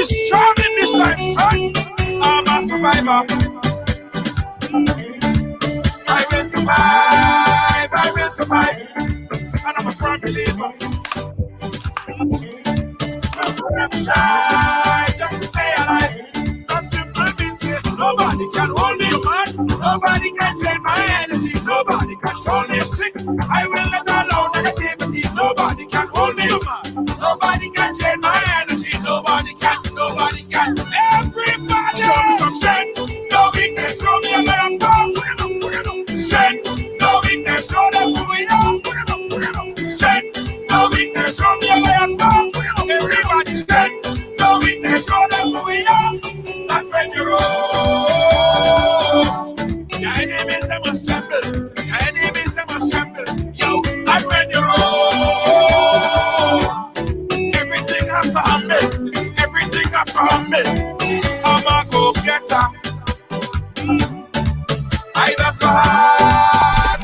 be strong in this time, son. I'm a survivor. I will survive. I will survive. And I'm a firm believer. I'm shy just to stay alive. That simple means it. Nobody can hold me, man. Nobody can drain my energy. Nobody can hold me sick. I will not allow negativity. Nobody can hold me, man. Nobody can drain my energy. Nobody can. Nobody can. Everybody show me some strength. No weakness. Show me a man. Strength. No weakness. Show them who we are. Strength. No weakness. Show me a man. Everybody strength. No weakness. Show them who we are. Not when you roll. Your enemies, they must tremble. Your enemies, they must tremble. Yo, not when you roll. Everything has to humble. Everything has to humble. I'm a go-getter. I just go hard.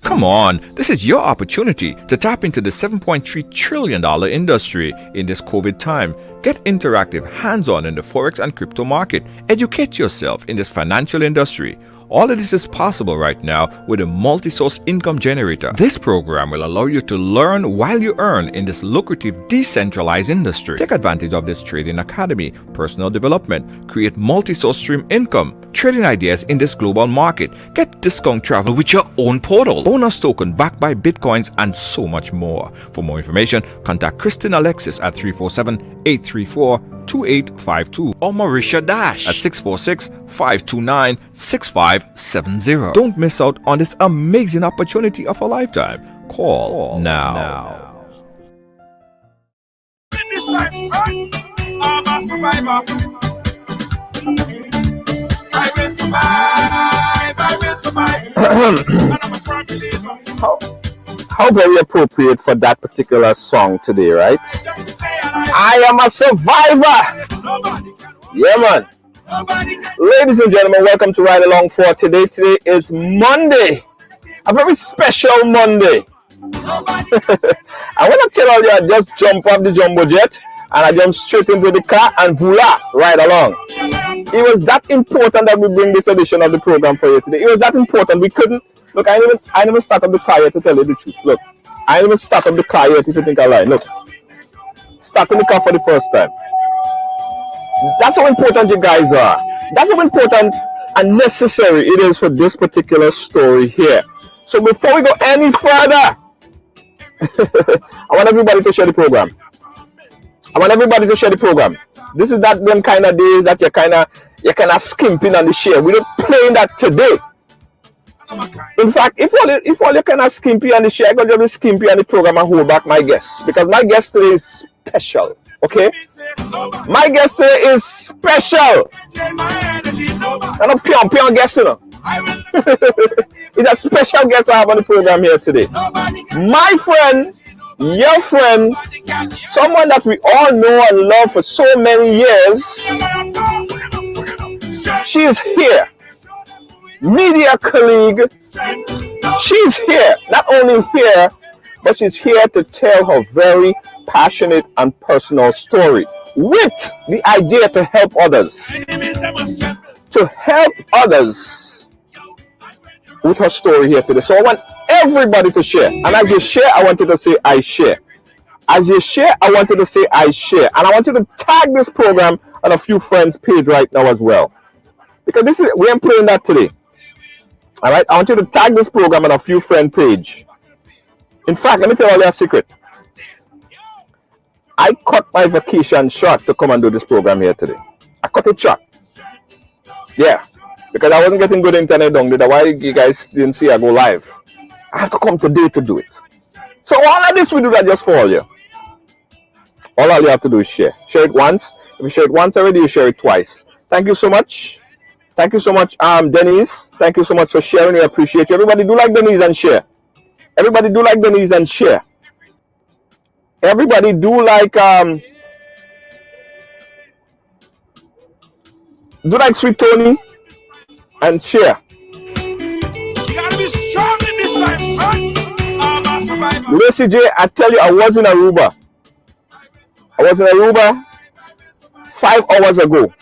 Come on, this is your opportunity to tap into the $7.3 trillion industry in this COVID time. Get interactive, hands-on in the Forex and crypto market. Educate yourself in this financial industry. All of this is possible right now with a multi-source income generator. This program will allow you to learn while you earn in this lucrative decentralized industry. Take advantage of this trading academy, personal development, create multi-source stream income, trading ideas in this global market, get discount travel with your own portal, bonus token backed by bitcoins, and so much more. For more information, contact Kristen Alexis at 347-834-2852 or Marisha Dash at 646-529-6570. Don't miss out on this amazing opportunity of a lifetime. Call now. In this time, son, I'm a survivor. I will survive. I will survive. And I'm a firm believer. How very appropriate for that particular song today, right? I am a survivor. Yeah, man. Ladies and gentlemen, welcome to Ride Along for today. Today is Monday, a very special Monday. I want to tell all you, I just jump off the jumbo jet and I jump straight into the car and voila, ride along. It was that important that we bring this edition of the program for you today. It was that important. We couldn't. Look, I never start up the car yet, to tell you the truth. Look, I never start up the car yet, if you think I lie. Look, starting the car for the first time. That's how important you guys are. That's how important and necessary it is for this particular story here. So before we go any further, I want everybody to share the program. This is that them kind of days that you're kind of skimping on the share. We're not playing that today. In fact, if all you kind of skimpy on the share, I'm going to be skimpy on the program and hold back my guests. Because my guest today is special. Okay? My guest today is special. And a pion guest, you know. It's a special guest I have on the program here today. My friend, your friend, someone that we all know and love for so many years. She is here. Media colleague. She's here. Not only here, but she's here to tell her very passionate and personal story with the idea to help others. To help others with her story here today. So I want everybody to share. And as you share, I want you to say, I share. As you share, I want you to say, I share. And I want you to tag this program on a few friends' page right now as well. Because we ain't playing that today. All right, I want you to tag this program on a few friend page. In fact, let me tell you a secret. I cut my vacation short to come and do this program here today. I cut it short. Yeah, because I wasn't getting good internet down there. Why you guys didn't see I go live? I have to come today to do it. So all of this we do that just for all you. All you have to do is share. Share it once. If you share it once already, you share it twice. Thank you so much. Thank you so much, Denise. Thank you so much for sharing. We appreciate you. Everybody do like Denise and share. Everybody do like Denise and share. Everybody do like Sweet Tony and share. You gotta be strong in this time. CJ, I tell you, I was in Aruba. I was in Aruba 5 hours ago.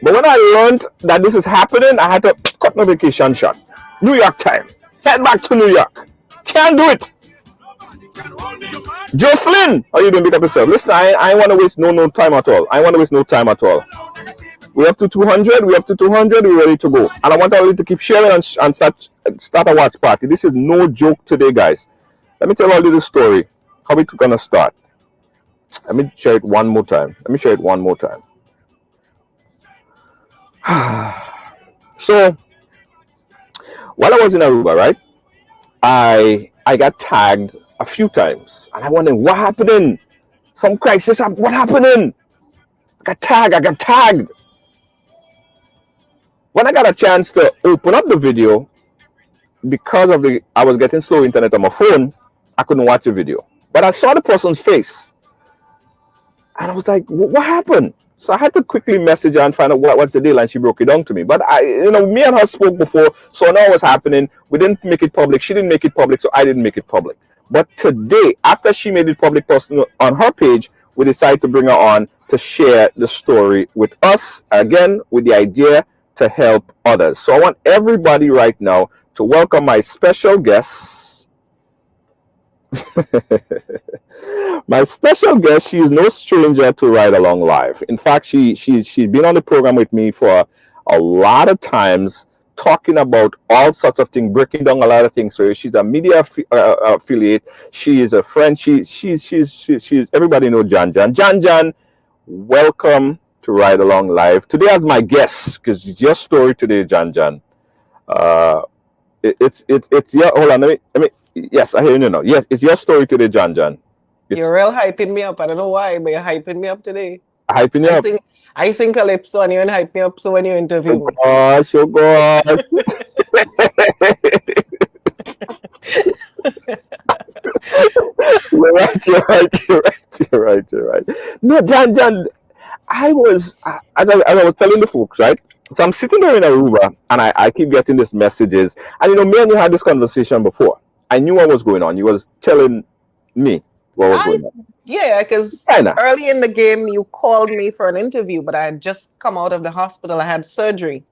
But when I learned that this is happening, I had to cut my vacation short. New York time. Head back to New York. Can't do it. Jocelyn, how you doing? Big up yourself. Listen, I want to waste no time at all. I want to waste no time at all. We're up to 200. We're up to 200. We're ready to go. And I want all you to keep sharing and start a watch party. This is no joke today, guys. Let me tell all you the story. How we gonna start? Let me share it one more time. So while I was in Aruba, right, I got tagged a few times, and I wondered what happening. Some crisis. What happening? I got tagged. When I got a chance to open up the video, because of I was getting slow internet on my phone, I couldn't watch the video. But I saw the person's face, and I was like, "What happened?" So I had to quickly message her and find out what's the deal, and she broke it down to me. But me and her spoke before, so I know what was happening. We didn't make it public. She didn't make it public, so I didn't make it public. But today, after she made it public personal on her page, we decided to bring her on to share the story with us, again, with the idea to help others. So I want everybody right now to welcome my special guest. My special guest, she is no stranger to Ridealong Live. In fact, she's been on the program with me for a lot of times, talking about all sorts of things, breaking down a lot of things. So she's a media affiliate. She is a friend. She's everybody know Jan. Jan, welcome to Ridealong Live today as my guest, because it's your story today, Jan. It's your, hold on, let me. Yes, I hear you now. Yes, it's your story today, Jan. You're real hyping me up. I don't know why, but you're hyping me up today. Hyping you up? I sing calypso and you and hype me up so when you interview me. Gosh, oh gosh. You're right. No, Jan, I was, as I was telling the folks, right? So I'm sitting there in Aruba, and I keep getting these messages. And me and you had this conversation before. I knew what was going on. You was telling me what was going on. Yeah, because early in the game, you called me for an interview, but I had just come out of the hospital. I had surgery.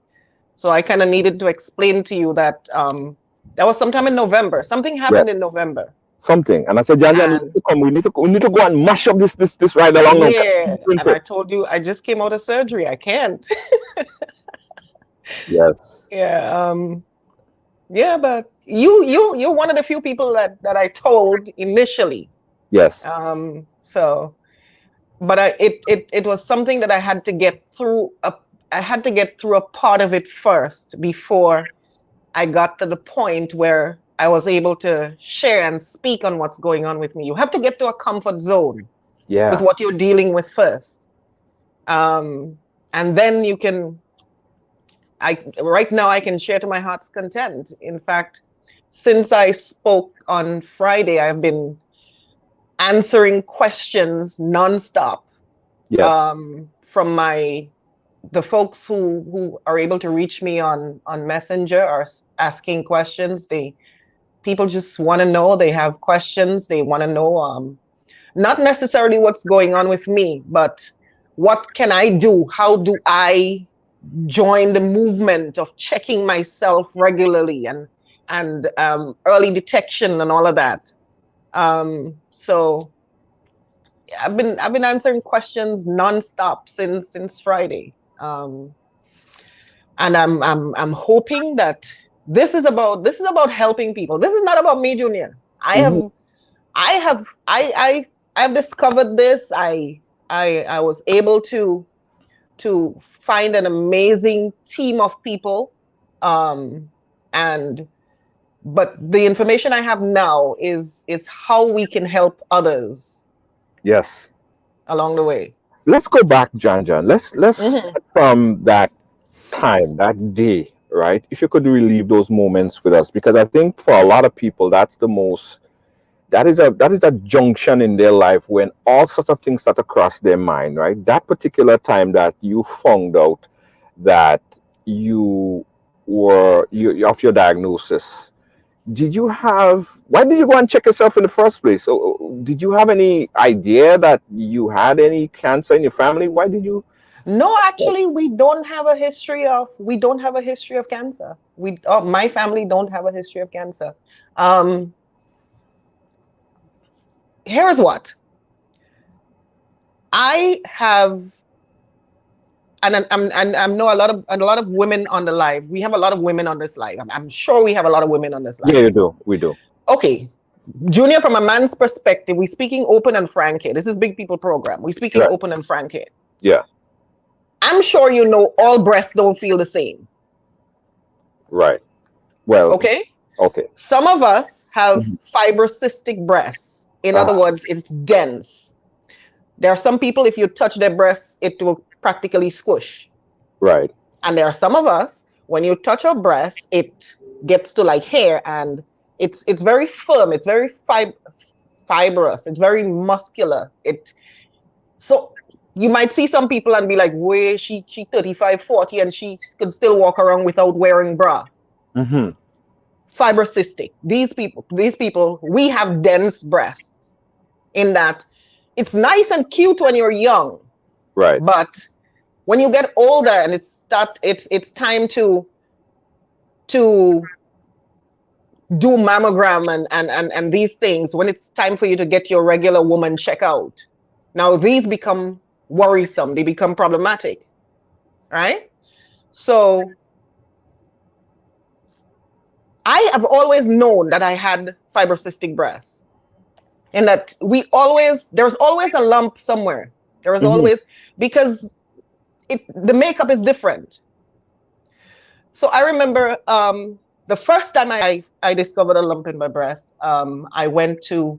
So I kind of needed to explain to you that that was sometime in November. Something happened in November. Something. And I said, Jan, we need to come. We need to go and mash up this ride along. Yeah. And I told you, I just came out of surgery. I can't. Yes. Yeah. Yeah, but you're one of the few people that I told initially. Yes. So, but it was something that I had to get through. I had to get through a part of it first before I got to the point where I was able to share and speak on what's going on with me. You have to get to a comfort zone with what you're dealing with first. And then you can, right now I can share to my heart's content. In fact, since I spoke on Friday, I've been answering questions nonstop from the folks who are able to reach me on Messenger or asking questions. People just want to know. They have questions. They want to know not necessarily what's going on with me, but what can I do? How do I join the movement of checking myself regularly and early detection and all of that? So I've been answering questions nonstop since Friday, and I'm hoping that this is about helping people. This is not about me, Junior. I have discovered this. I was able to find an amazing team of people, but the information I have now is how we can help others. Yes. Along the way. Let's go back, Jan. Let's start from that time, that day, right? If you could relive those moments with us, because I think for a lot of people, that is a junction in their life when all sorts of things start to cross their mind, right? That particular time that you found out that you of your diagnosis, why did you go and check yourself in the first place? So, did you have any idea that you had any cancer in your family? Why did you? No, actually, we don't have a history of cancer. My family don't have a history of cancer. Um, Here's what I have, and I know a lot of women on the live. We have a lot of women on this live. I'm sure we have a lot of women on this live. Yeah, you do. We do. Okay, Junior, from a man's perspective, we're speaking open and frank here. This is Big People program. We're speaking Right. open and frank here. Yeah. I'm sure you know all breasts don't feel the same. Right. Well. Okay. Okay. Some of us have fibrocystic breasts. In other words, it's dense. There are some people, if you touch their breasts, it will practically squish. Right. And there are some of us, when you touch our breasts, it gets to like hair, and it's very firm. It's very fibrous. It's very muscular. So you might see some people and be like, "Wait, she 35, 40, and she could still walk around without wearing bra." Mm-hmm. Fibrocystic. These people, we have dense breasts. In that, it's nice and cute when you're young, Right. but when you get older and it's time to do mammogram and these things, when it's time for you to get your regular woman checkout, now these become worrisome. They become problematic, right? So I have always known that I had fibrocystic breasts, and that there's always a lump somewhere. There is always, because the makeup is different. So I remember the first time I discovered a lump in my breast, I went to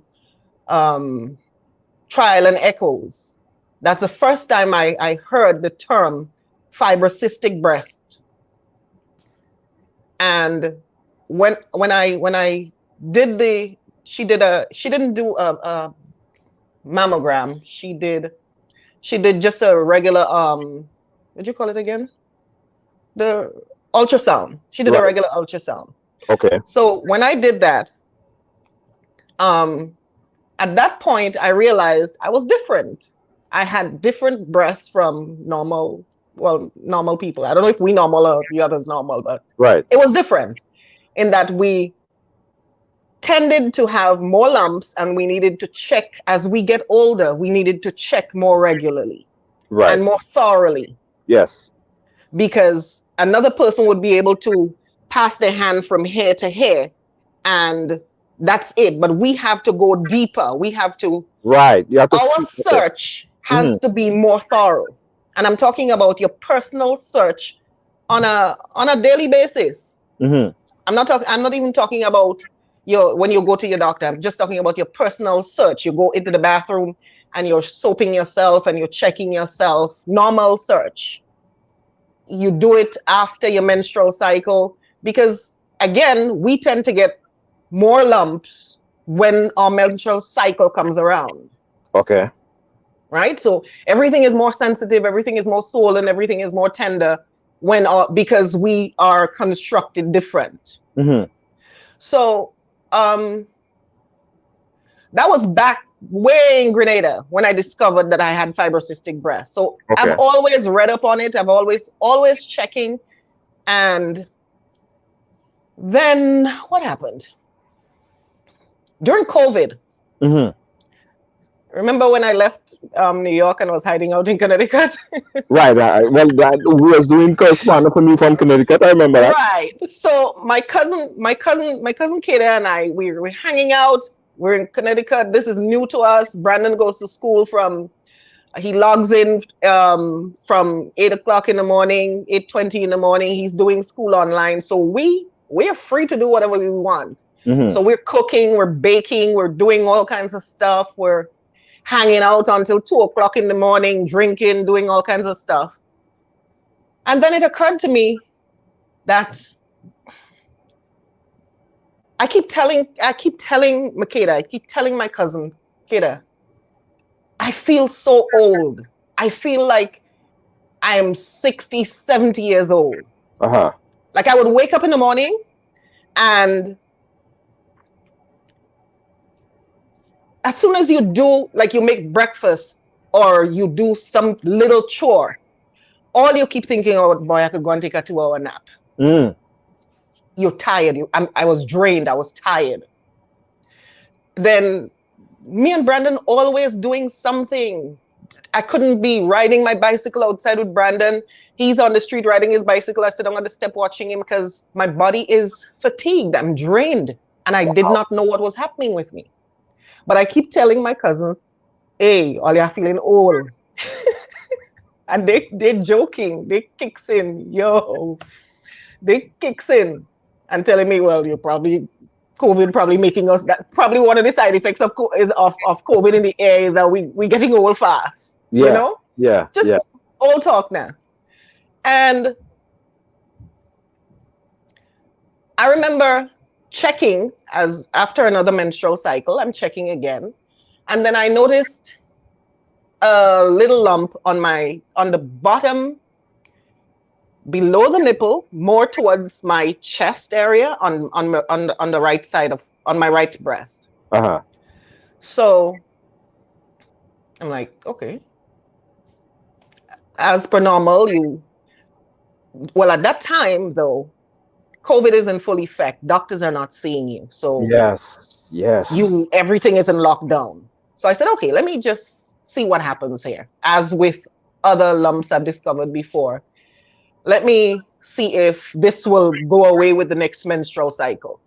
trial and echoes. That's the first time I heard the term fibrocystic breast. And when I did she didn't do a mammogram. She did just a regular what do you call it again? The ultrasound. She did a regular ultrasound. Okay. So when I did that, at that point I realized I was different. I had different breasts from normal people. I don't know if we normal or the others normal, but it was different in that we tended to have more lumps, and we needed to check as we get older. We needed to check more regularly and more thoroughly. Yes. Because another person would be able to pass their hand from hair to hair, and that's it. But we have to go deeper. We have to. Right. You have to. Our search has to be more thorough, and I'm talking about your personal search on a daily basis. I'm not even talking about when you go to your doctor. I'm just talking about your personal search. You go into the bathroom and you're soaping yourself and you're checking yourself. Normal search. You do it after your menstrual cycle, because again, we tend to get more lumps when our menstrual cycle comes around. Okay. Right? So everything is more sensitive, everything is more swollen, everything is more tender because we are constructed different. So that was back way in Grenada when I discovered that I had fibrocystic breast. So I've always read up on it. I've always checking. And then what happened? During COVID. Remember when I left New York and was hiding out in Connecticut? Right. Well, we was doing correspondence for me from Connecticut. I remember that. Right. So my cousin Kida and I, we were hanging out. We're in Connecticut. This is new to us. Brandon goes to school he logs in from 8 o'clock in the morning, 8:20 in the morning. He's doing school online. So we're free to do whatever we want. So we're cooking, we're baking, we're doing all kinds of stuff. We're hanging out until 2 o'clock in the morning, drinking, doing all kinds of stuff. And then it occurred to me that I keep telling Makeda, I keep telling my cousin, Kida, I feel so old. I feel like I am 60, 70 years old. Like I would wake up in the morning and as soon as you do, like you make breakfast or you do some little chore, all you keep thinking, oh boy, I could go and take a 2-hour nap. You're tired. I was drained. I was tired. Then me and Brandon always doing something. I couldn't be riding my bicycle outside with Brandon. He's on the street riding his bicycle. I sit on the step watching him because my body is fatigued. I'm drained. And I did not know what was happening with me. But I keep telling my cousins, hey, all you're feeling old. And they're joking. They kicks in. Yo, they kicks in and telling me, well, you're probably COVID probably making us that probably one of the side effects of COVID in the air is that we getting old fast. Yeah. You know? Yeah. Just old talk now. And I remember checking as after another menstrual cycle, I'm checking again. And then I noticed a little lump on the bottom below the nipple, more towards my chest area on the right side on my right breast. So I'm like, okay. As per normal, well, at that time though, COVID is in full effect. Doctors are not seeing you. So yes. Everything is in lockdown. So I said, okay, let me just see what happens here. As with other lumps I've discovered before, let me see if this will go away with the next menstrual cycle.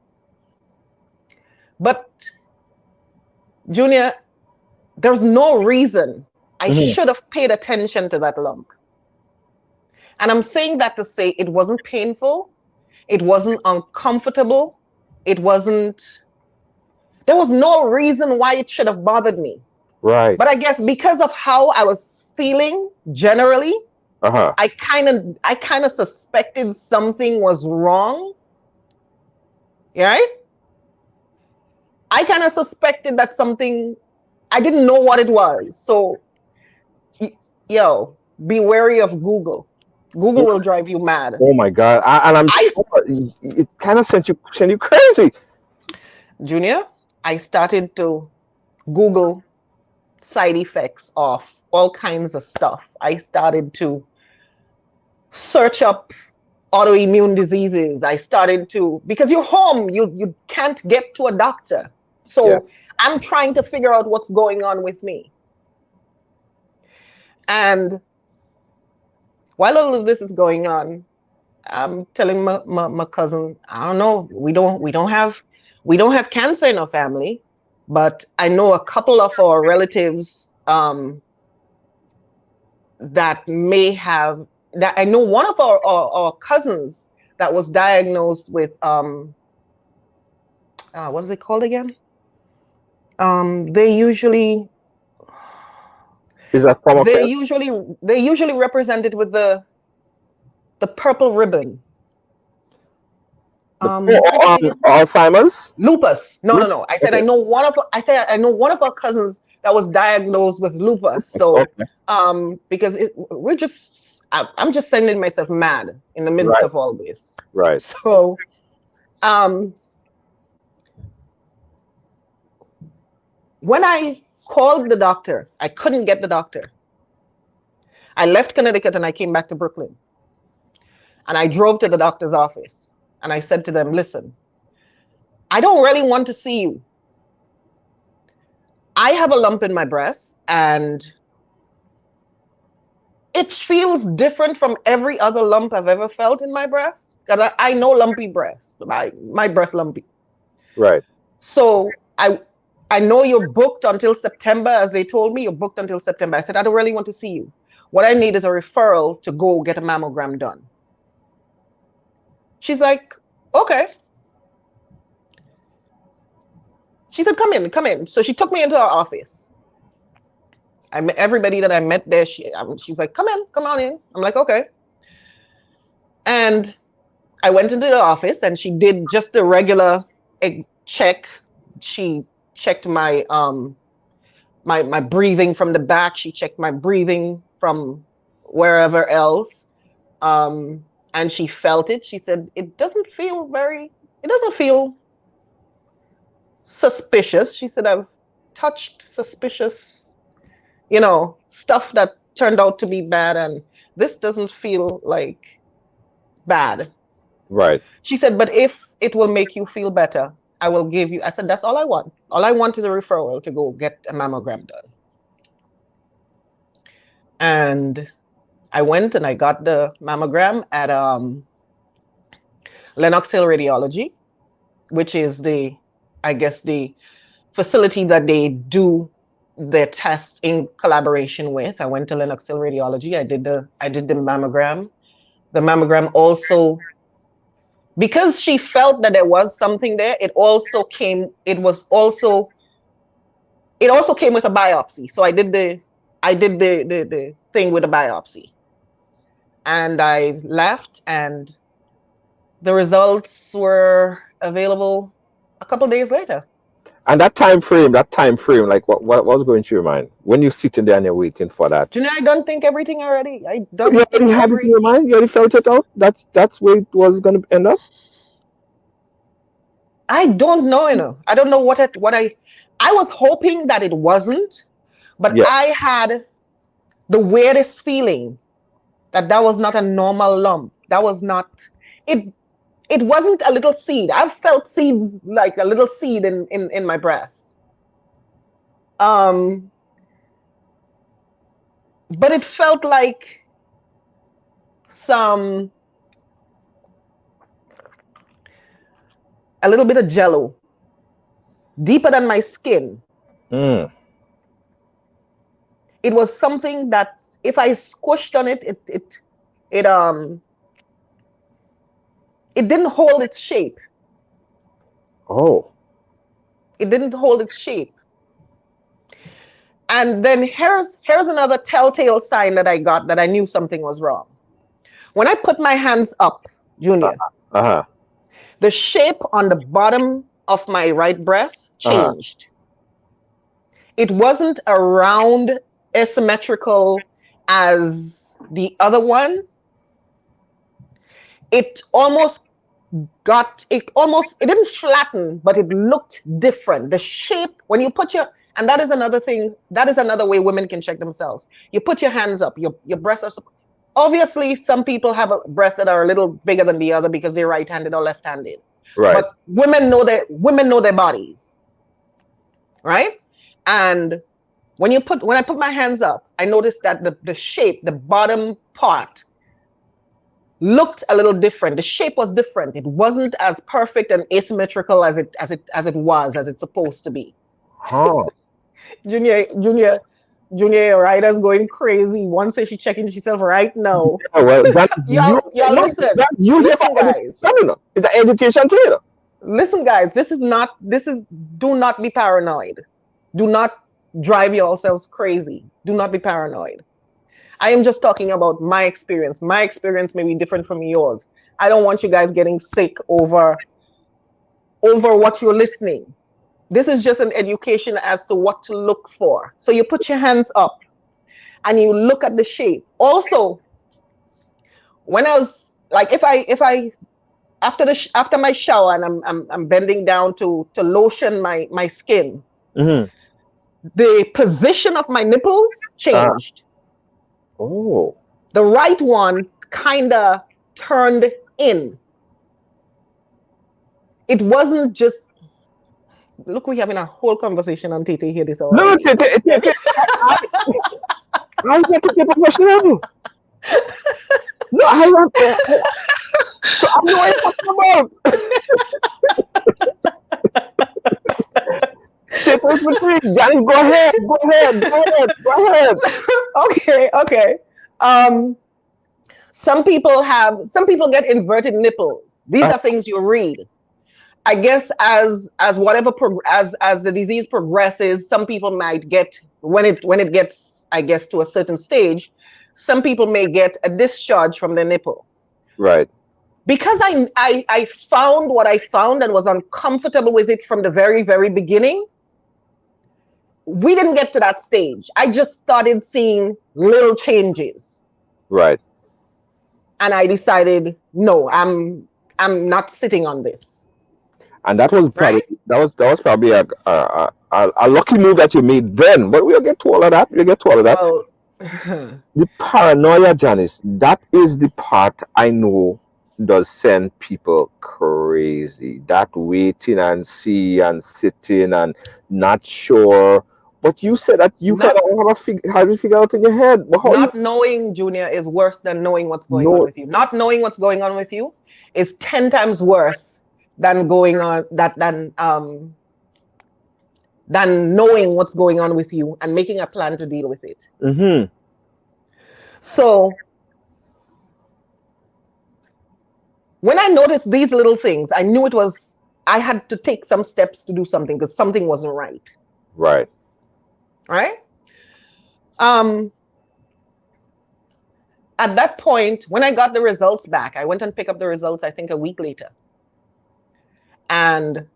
But Junior, there's no reason I should have paid attention to that lump. And I'm saying that to say it wasn't painful. It wasn't uncomfortable. There was no reason why it should have bothered me. Right. But I guess because of how I was feeling generally, I kind of suspected something was wrong. Right? I kind of suspected that something, I didn't know what it was. So, yo, be wary of Google. Google will drive you mad. Oh my God. And I'm sure it kind of sent you crazy. Junior, I started to Google side effects of all kinds of stuff. I started to search up autoimmune diseases. I started to, because you're home, you can't get to a doctor. So I'm trying to figure out what's going on with me. And while all of this is going on, I'm telling my cousin, I don't know, we don't have cancer in our family, but I know a couple of our relatives that may have that. I know one of our cousins that was diagnosed with what's it called again? They usually is that form of they usually represented with the purple ribbon. Alzheimer's? Lupus. No. I said I know one of our cousins that was diagnosed with lupus. So because I'm just sending myself mad in the midst of all this. Right. So when I called the doctor, I couldn't get the doctor. I left Connecticut and I came back to Brooklyn. And I drove to the doctor's office and I said to them, listen, I don't really want to see you. I have a lump in my breast and it feels different from every other lump I've ever felt in my breast. Because I know lumpy breast, my breast lumpy. Right. So I know you're booked until September, as they told me, you're booked until September. I said, I don't really want to see you. What I need is a referral to go get a mammogram done. She's like, okay. She said, come in. So she took me into her office. I met everybody that I met there. She's like, come on in. I'm like, okay. And I went into the office and she did just the regular check. She checked my my breathing from the back. She checked my breathing from wherever else. And she felt it. She said, it doesn't feel suspicious. She said, I've touched suspicious, stuff that turned out to be bad, and this doesn't feel like bad. Right. She said, but if it will make you feel better, I will give you. I said, that's all I want. All I want is a referral to go get a mammogram done. And I went and I got the mammogram at Lenox Hill Radiology, which is the facility that they do their tests in collaboration with. I went to Lenox Hill Radiology. I did the mammogram. The mammogram also, because she felt that there was something there, it also came with a biopsy. So I did the thing with a biopsy. And I left, and the results were available a couple of days later. And that time frame, like what was going through your mind when you're sitting there and you're waiting for that? Junior, I don't think everything already. I don't. You already had it in your mind. You already felt it out. That's where it was going to end up. I don't know. I don't know what I was hoping that it wasn't, but Yeah. I had the weirdest feeling that was not a normal lump. That was not it. It wasn't a little seed. I've felt seeds, like a little seed in my breast. But it felt like a little bit of jello, deeper than my skin. Mm. It was something that if I squished on it, it didn't hold its shape. Oh. It didn't hold its shape. And then here's another telltale sign that I got that I knew something was wrong. When I put my hands up, Junior, the shape on the bottom of my right breast changed. It wasn't a round, asymmetrical as the other one. It didn't flatten, but it looked different. The shape, when you put and that is another thing, that is another way women can check themselves. You put your hands up, your breasts are, obviously some people have breasts that are a little bigger than the other because they're right-handed or left-handed. Right. But women know their bodies. Right? And when I put my hands up, I noticed that the shape, the bottom part, looked a little different. The shape was different. It wasn't as perfect and asymmetrical as it's supposed to be. Huh. Junior, your rider's going crazy. One says she's checking herself right now. Yeah, well, y'all listen. Listen, guys. It's an education trainer. Listen, guys. Do not be paranoid. Do not drive yourselves crazy. Do not be paranoid. I am just talking about my experience. My experience may be different from yours. I don't want you guys getting sick over what you're listening. This is just an education as to what to look for. So you put your hands up and you look at the shape. Also, when I was like, if I after my shower and I'm bending down to lotion my skin, the position of my nipples changed. Oh. The right one kinda turned in. It wasn't just. Look, we're having a whole conversation on TT here this hour. No, TT. I get to get professional. No, I want that. So I know what you're talking about. Johnny, go ahead. Okay. Some people get inverted nipples. These are things you read. I guess as the disease progresses, some people might get when it gets, I guess, to a certain stage, some people may get a discharge from the nipple. Right. Because I found what I found and was uncomfortable with it from the very, very beginning. We didn't get to that stage. I just started seeing little changes. Right. And I decided, no, I'm not sitting on this. And that was probably that was probably a a lucky move that you made then. But we'll get to all of that. We'll get to all of that. Well, The paranoia, Janice, that is the part I know does send people crazy. That waiting and see and sitting and not sure. But you said that you kind not of have it figured out in your head. But how you not knowing, Junior, is worse than knowing what's going on know? with you. Not knowing what's going on with you is 10 times worse than going on than knowing what's going on with you and making a plan to deal with it. Mm-hmm. So when I noticed these little things, I knew I had to take some steps to do something because something wasn't right. Right. Right? At that point, when I got the results back, I went and picked up the results, I think a week later. And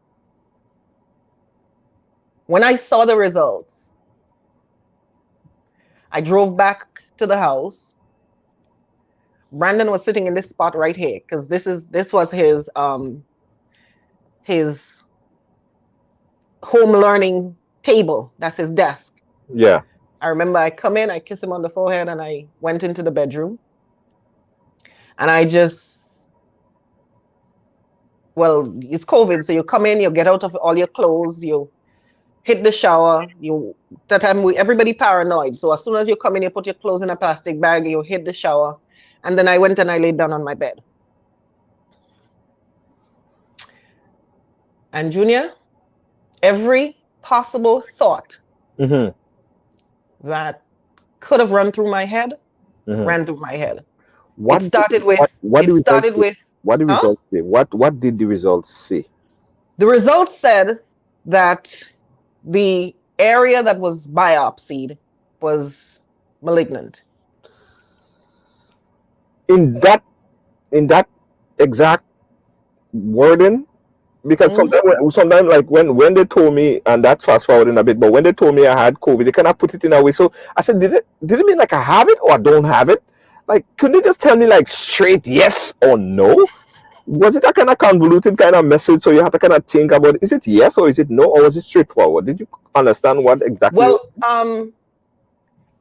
when I saw the results, I drove back to the house. Brandon was sitting in this spot right here because this was his home learning table. That's his desk. Yeah. I remember I come in, I kiss him on the forehead, and I went into the bedroom. And it's COVID, so you come in, you get out of all your clothes, you hit the shower. That time everybody paranoid. So as soon as you come in, you put your clothes in a plastic bag, you hit the shower. And then I went and I laid down on my bed. And Junior, every possible thought that could have run through my head ran through my head. What It started with what the results say? What did the results say? The results said that the area that was biopsied was malignant. In that exact wording, because sometimes like when they told me, and that's fast forwarding a bit, but when they told me I had COVID, they kind of put it in a way. So I said, did it mean like I have it or I don't have it? Like, couldn't they just tell me like straight yes or no? Was it a kind of convoluted kind of message? So you have to kind of think about, is it yes or is it no, or was it straightforward? Did you understand what exactly? Well,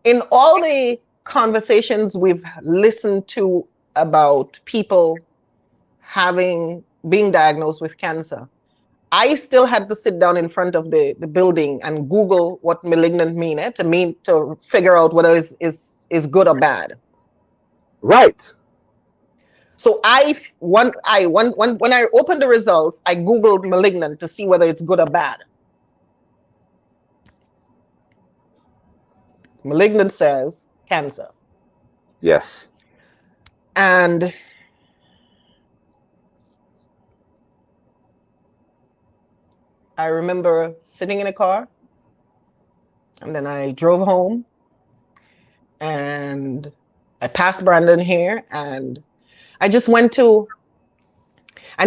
in all the conversations we've listened to about people being diagnosed with cancer, I still had to sit down in front of the building and Google what malignant to figure out whether is good or bad. Right. So when I opened the results, I Googled malignant to see whether it's good or bad. Malignant says cancer. Yes. And I remember sitting in a car, and then I drove home, and I passed Brandon here, and I just I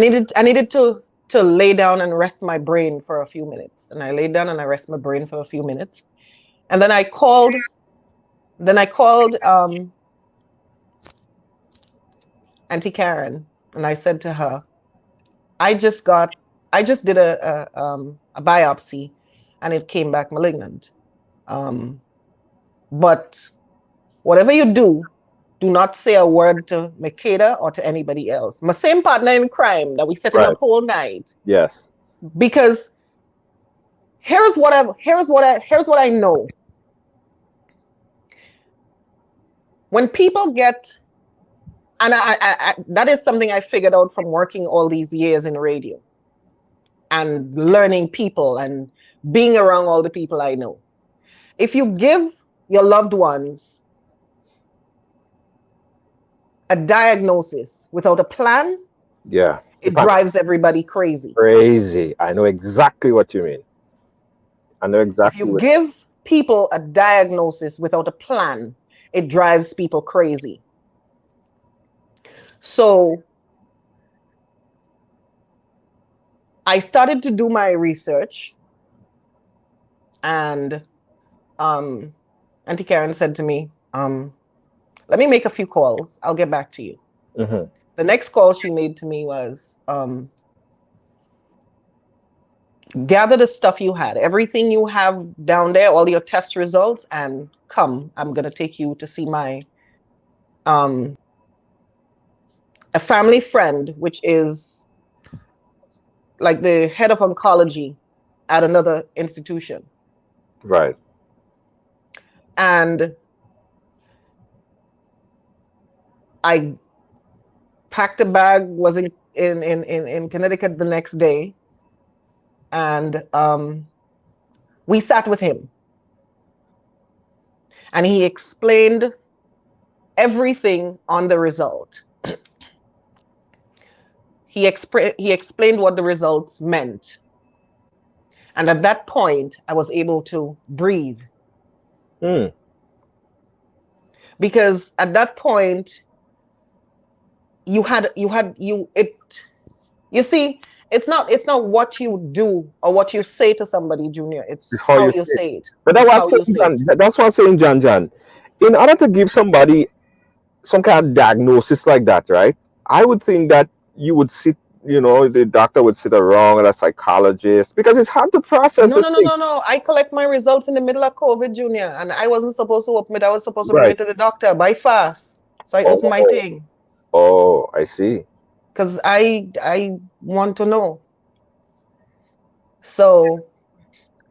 needed to lay down and rest my brain for a few minutes. And I laid down and I rested my brain for a few minutes. And then I called Auntie Karen, and I said to her, I just did a biopsy and it came back malignant. But whatever you do not say a word to Makeda or to anybody else. My same partner in crime that we set it up whole night. Yes. Because here's what I know. When people get, and I that is something I figured out from working all these years in radio and learning people and being around all the people I know. If you give your loved ones a diagnosis without a plan, it drives everybody crazy. Crazy. I know exactly what you mean. If you give people a diagnosis without a plan, it drives people crazy. So I started to do my research, and Auntie Karen said to me, let me make a few calls. I'll get back to you. The next call she made to me was, gather the stuff you had, everything you have down there, all your test results, and come. I'm gonna take you to see my a family friend, which is like the head of oncology at another institution. Right. And I packed a bag, was in Connecticut the next day, and we sat with him. And he explained everything on the result. He explained what the results meant. And at that point, I was able to breathe. Because at that point, you see, it's not what you do or what you say to somebody, Junior. It's It's how how you you say it. say it. But It's how you say it. That's what I'm saying, John. In order to give somebody some kind of diagnosis like that, right? I would think that you would sit, the doctor would sit around and a psychologist because it's hard to process No, this no, no, thing. no, no. I collect my results in the middle of COVID, Junior, and I wasn't supposed to open it. I was supposed to bring Right. it to the doctor by fast. So I opened my Oh, thing I see. because I want to know. So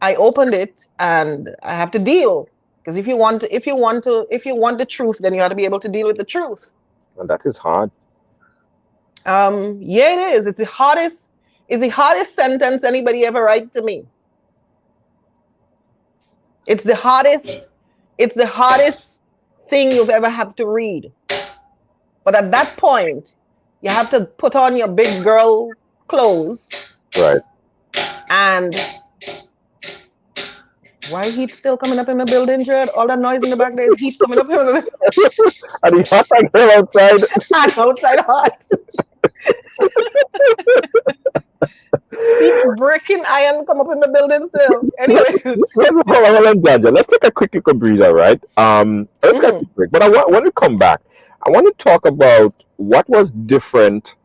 I opened it and I have to deal. Because if you want the truth, then you have to be able to deal with the truth. And that is hard. Yeah, it is. It's the hardest sentence anybody ever write to me. It's the hardest thing you've ever had to read. But at that point, you have to put on your big girl clothes. Right. And why heat still coming up in the building, Jared? All that noise in the back there is heat coming up in the And the hot like hell outside. and outside hot. Heat breaking iron come up in the building still. Anyways. Hold on, Jaja. Let's take a quick little breather, right? Let's get a quick break. But when we come back, I want to talk about what was different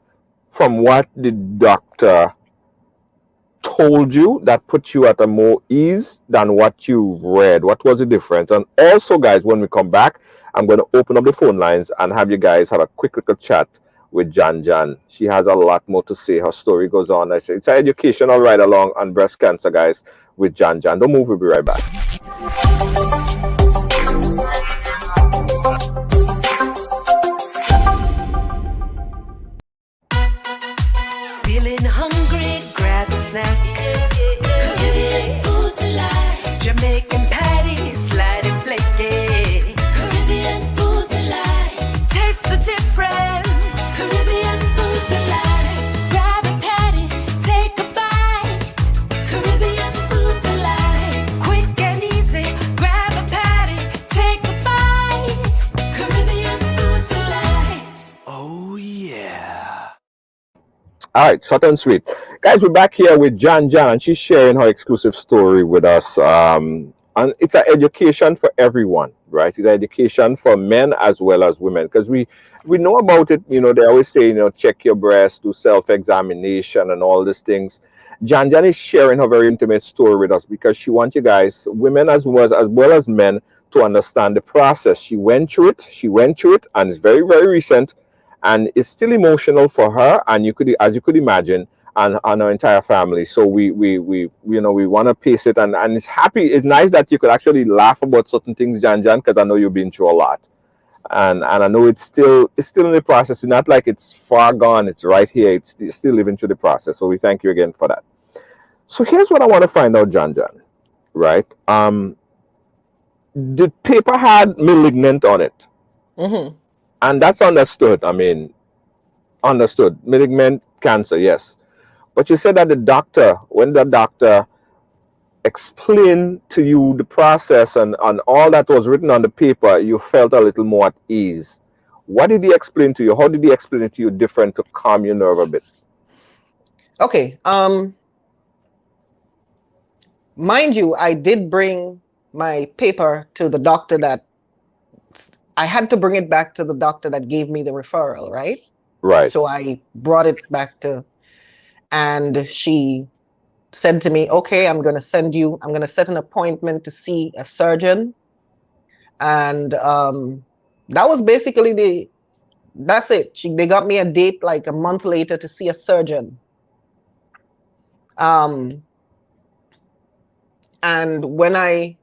from what the doctor told you that put you at a more ease than what you read. What was the difference? And also, guys, when we come back, I'm going to open up the phone lines and have you guys have a quick little chat with Jan. She has a lot more to say. Her story goes on. I say it's an educational ride along on breast cancer, guys, with Jan. Don't move. We'll be right back. Feeling hungry, grab a snack. Caribbean food delight. Jamaican patties, light and flaky. Caribbean food delight. Taste the difference. Caribbean food delight. Grab a patty, take a bite. Caribbean food delight. Quick and easy, grab a patty, take a bite. Caribbean food delight. Oh yeah. All right, short and sweet. Guys, we're back here with Jan, and she's sharing her exclusive story with us. And it's an education for everyone, right? It's an education for men as well as women, because we know about it. They always say, check your breast, do self-examination and all these things. Jan is sharing her very intimate story with us because she wants you guys, women as well as men, to understand the process. She went through it, and it's very, very recent. And it's still emotional for her, and as you could imagine, and our entire family. So we want to pace it, and it's happy. It's nice that you could actually laugh about certain things, Jan, because I know you've been through a lot, and I know it's still in the process. It's not like it's far gone. It's right here. It's still living through the process. So we thank you again for that. So here's what I want to find out, Jan, right? The paper had malignant on it. Mm-hmm. And that's understood. I mean, understood. Malignant cancer, yes. But you said that when the doctor explained to you the process and all that was written on the paper, you felt a little more at ease. What did he explain to you? How did he explain it to you different to calm your nerve a bit? Okay. Mind you, I did bring my paper to the doctor I had to bring it back to the doctor that gave me the referral, right? Right. So I brought it back and she said to me, okay, I'm going to set an appointment to see a surgeon. And that was basically that's it. They got me a date like a month later to see a surgeon. And when I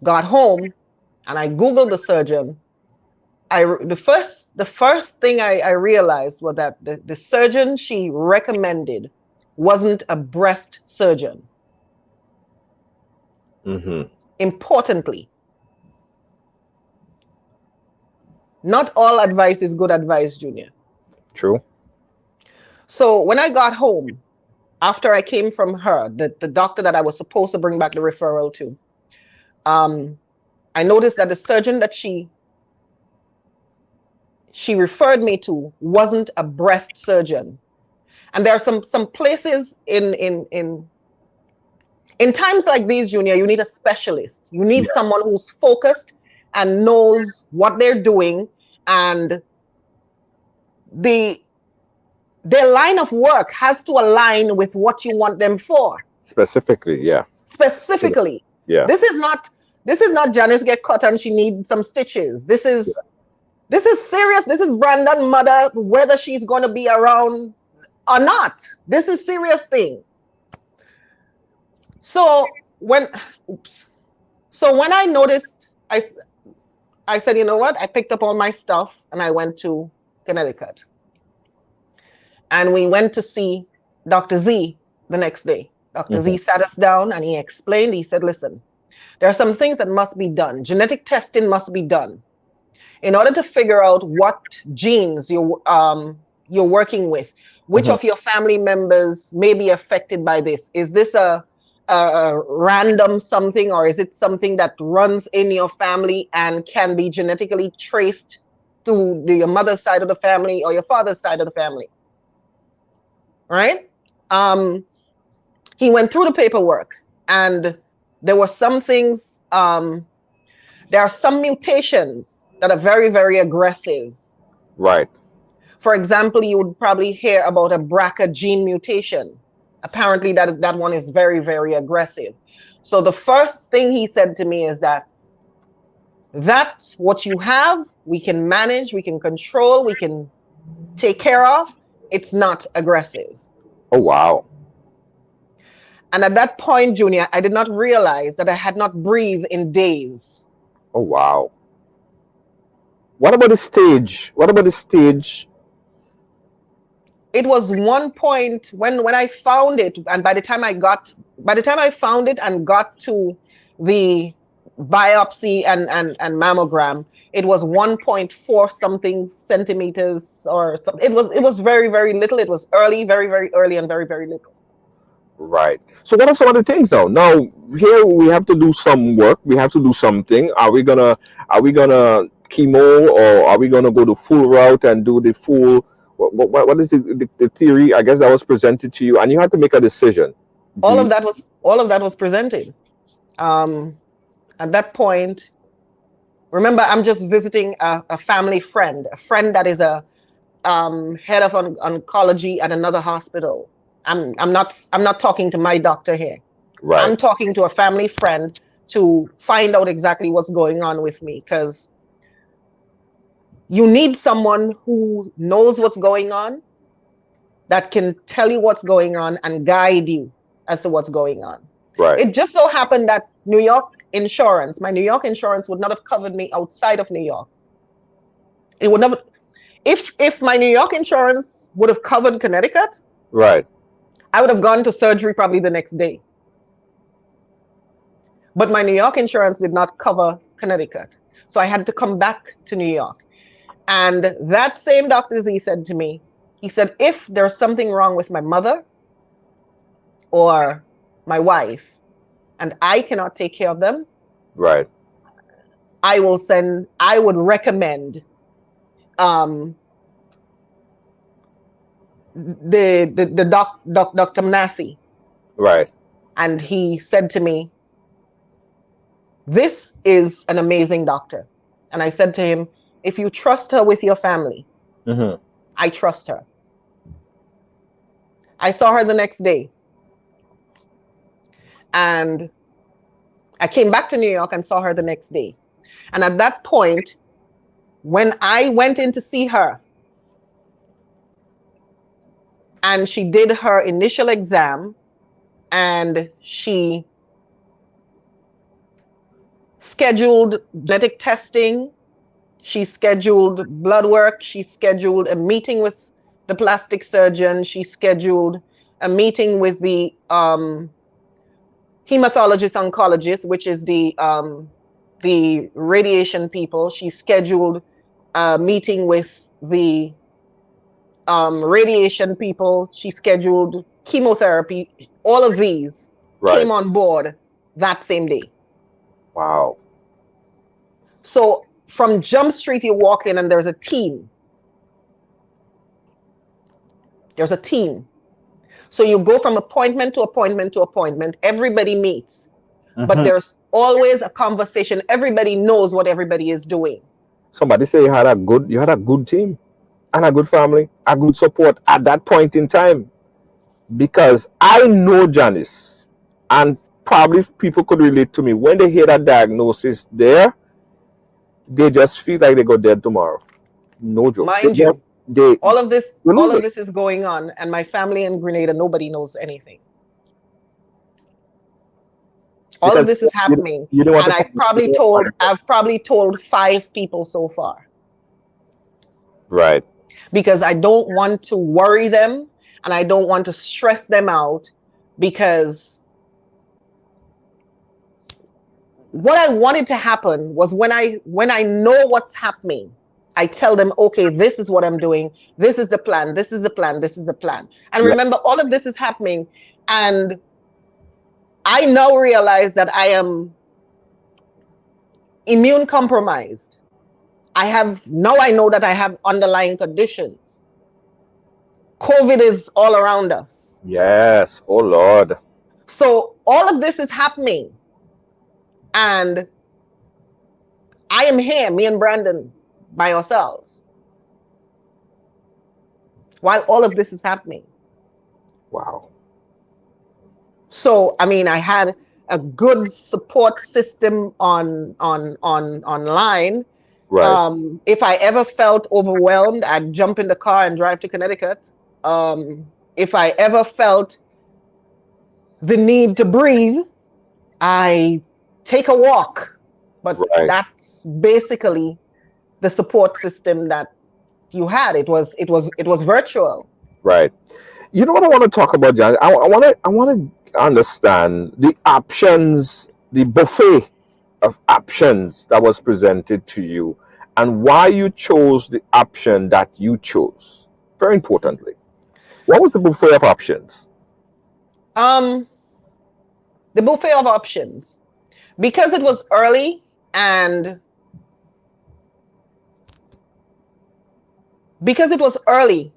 got home and I Googled the surgeon, the first thing I realized was that the surgeon she recommended wasn't a breast surgeon. Importantly, not all advice is good advice, Junior. True. So when I got home, after I came from her, the doctor that I was supposed to bring back the referral to, I noticed that the surgeon that she referred me to wasn't a breast surgeon. And there are some places in times like these, Junior, you need a specialist. You need someone who's focused and knows what they're doing, and their line of work has to align with what you want them for. Specifically, yeah. Specifically. Yeah. This is not Janice get cut and she needs some stitches. This is serious. This is Brandon's mother, whether she's going to be around or not. This is serious thing. So when I noticed, I said, you know what? I picked up all my stuff and I went to Connecticut. And we went to see Dr. Z the next day. Dr. Z sat us down and he explained. He said, listen, there are some things that must be done. Genetic testing must be done in order to figure out what genes you're working with. Which of your family members may be affected by this? Is this a random something, or is it something that runs in your family and can be genetically traced to your mother's side of the family or your father's side of the family? Right? He went through the paperwork, and there were some things, there are some mutations that are very, very aggressive. Right. For example, you would probably hear about a BRCA gene mutation. Apparently that one is very, very aggressive. So the first thing he said to me is that's what you have, we can manage, we can control, we can take care of. It's not aggressive. Oh, wow. And at that point, Junior, I did not realize that I had not breathed in days. Oh, wow. What about the stage? It was one point when I found it, and by the time I found it and got to the biopsy and mammogram, it was 1.4 something centimeters or something. It was very, very little. It was early, very, very early, and very, very little. Right. So what are some other things now? Now here we have to do some work. We have to do something. Are we gonna chemo, or are we gonna go the full route and do the full? What is the theory? I guess that was presented to you, and you had to make a decision. All of that was presented. At that point, remember, I'm just visiting a family friend, a friend that is a head of oncology at another hospital. I'm not talking to my doctor here. Right. I'm talking to a family friend to find out exactly what's going on with me, because you need someone who knows what's going on, that can tell you what's going on and guide you as to what's going on. Right. It just so happened that my New York insurance would not have covered me outside of New York. It would never. If my New York insurance would have covered Connecticut, right, I would have gone to surgery probably the next day. But my New York insurance did not cover Connecticut. So I had to come back to New York. And that same Dr. Z said to me, he said, if there's something wrong with my mother or my wife, and I cannot take care of them, right, I would recommend Dr. Mnassy. Right. And he said to me, this is an amazing doctor. And I said to him, if you trust her with your family, I trust her. I saw her the next day. And I came back to New York and saw her the next day. And at that point, when I went in to see her and she did her initial exam and she scheduled genetic testing, she scheduled blood work, she scheduled a meeting with the plastic surgeon, she scheduled a meeting with the hematologist oncologist, which is the radiation people. She scheduled a meeting with the radiation people. She scheduled chemotherapy. All of these came on board that same day. Wow. So from Jump Street, you walk in and there's a team. There's a team. So you go from appointment to appointment to appointment. Everybody meets, but there's always a conversation. Everybody knows what everybody is doing. Somebody say you had a good team and a good family, a good support at that point in time. Because I know Janice, and probably people could relate to me. When they hear that diagnosis there, they just feel like they go dead tomorrow. No joke. Mind you, all of this is going on, and my family in Grenada, nobody knows anything. All of this is happening, and I've probably told 5 people so far. Right. Because I don't want to worry them, and I don't want to stress them out, because what I wanted to happen was when I know what's happening, I tell them, okay, this is what I'm doing. This is the plan. This is the plan. This is the plan. And remember, all of this is happening. And I now realize that I am immune compromised. Now I know that I have underlying conditions. COVID is all around us. Yes. Oh, Lord. So all of this is happening. And I am here, me and Brandon, by ourselves, while all of this is happening. Wow. So, I mean, I had a good support system online. Right. If I ever felt overwhelmed, I'd jump in the car and drive to Connecticut. If I ever felt the need to breathe, I take a walk. But that's basically the support system that you had. It was virtual. Right. You know what I want to talk about, John? I want to understand the options, the buffet of options that was presented to you, and why you chose the option that you chose. Very importantly, what was the buffet of options? The buffet of options, because it was early and because it was early,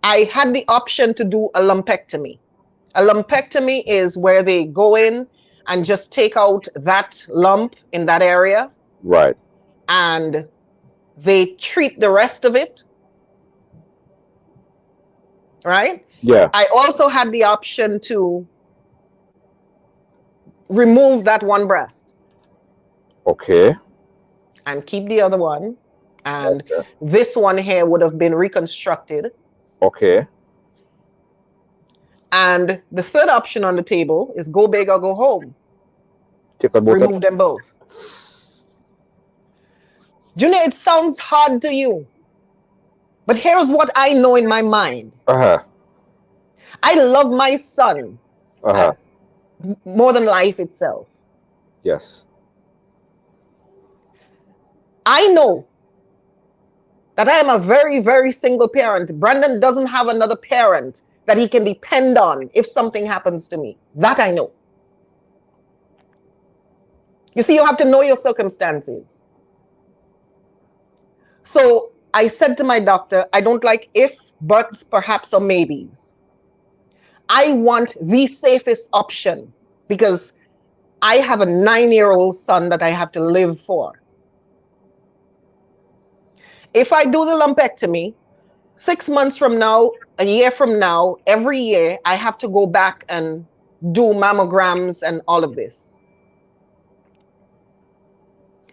I had the option to do a lumpectomy. A lumpectomy is where they go in and just take out that lump in that area. Right. And they treat the rest of it. Right? Yeah. I also had the option to remove that one breast. Okay. And keep the other one. And this one here would have been reconstructed. Okay. And the third option on the table is go big or go home. Remove them both. Junior, it sounds hard to you. But here's what I know in my mind. I love my son more than life itself. Yes. I know that I am a very, very single parent. Brandon doesn't have another parent that he can depend on if something happens to me. That I know. You see, you have to know your circumstances. So I said to my doctor, I don't like if, buts, perhaps, or maybes. I want the safest option because I have a 9-year-old son that I have to live for. If I do the lumpectomy, 6 months from now, a year from now, every year, I have to go back and do mammograms and all of this.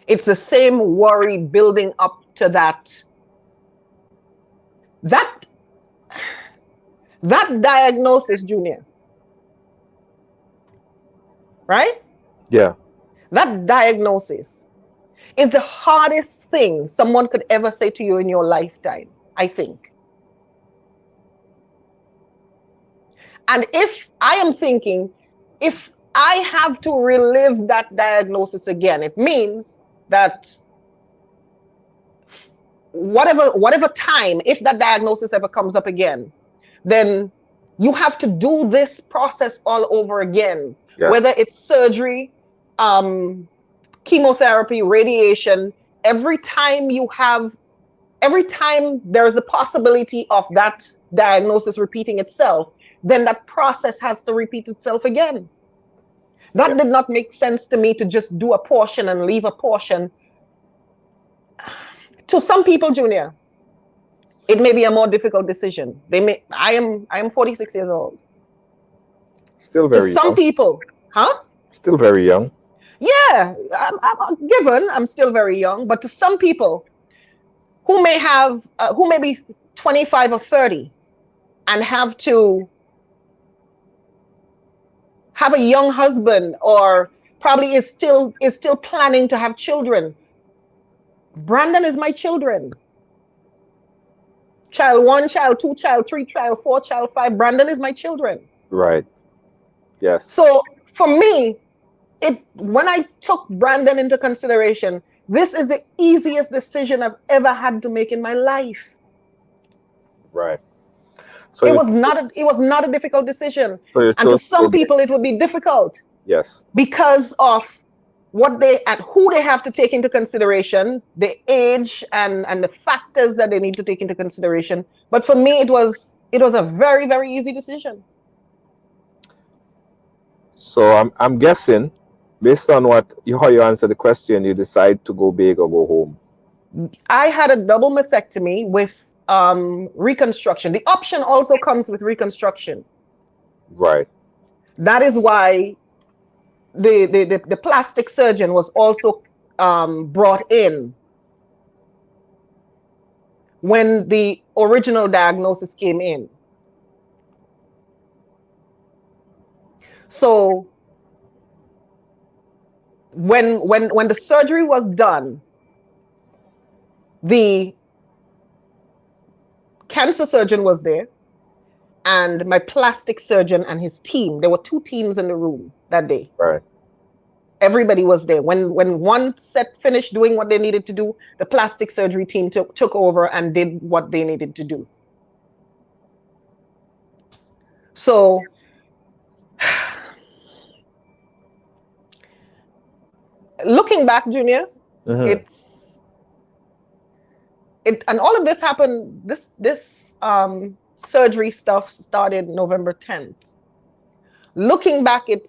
It's the same worry building up to that. That diagnosis, Junior, right? Yeah. That diagnosis is the hardest thing someone could ever say to you in your lifetime, I think. And if I am thinking, if I have to relive that diagnosis again, it means that whatever time, if that diagnosis ever comes up again, then you have to do this process all over again. Yes. Whether it's surgery, chemotherapy, radiation, every time there's a possibility of that diagnosis repeating itself, then that process has to repeat itself again. That did not make sense to me, to just do a portion and leave a portion. To some people, Junior, it may be a more difficult decision. I am 46 years old. Still very To some young. people, huh? Still very young. Yeah, I'm still very young, but to some people who may be 25 or 30 and have to have a young husband, or probably is still planning to have children. Brandon is my children. Child 1, child 2, child 3, child 4, child 5. Brandon is my children. Right. Yes. So for me, when I took Brandon into consideration, this is the easiest decision I've ever had to make in my life. Right. So it was not a difficult decision. So and to some people it would be difficult. Yes. Because of who they have to take into consideration, the age and the factors that they need to take into consideration. But for me, it was a very, very easy decision. So I'm guessing, based on how you answer the question, you decide to go big or go home. I had a double mastectomy with reconstruction. The option also comes with reconstruction. Right. That is why the plastic surgeon was also brought in when the original diagnosis came in. So when the surgery was done, the cancer surgeon was there, and my plastic surgeon and his team. There were 2 teams in the room that day. Right. Everybody was there. When one set finished doing what they needed to do, the plastic surgery team took over and did what they needed to do. So looking back, Junior, and all of this happened. This surgery stuff started November 10th. Looking back, it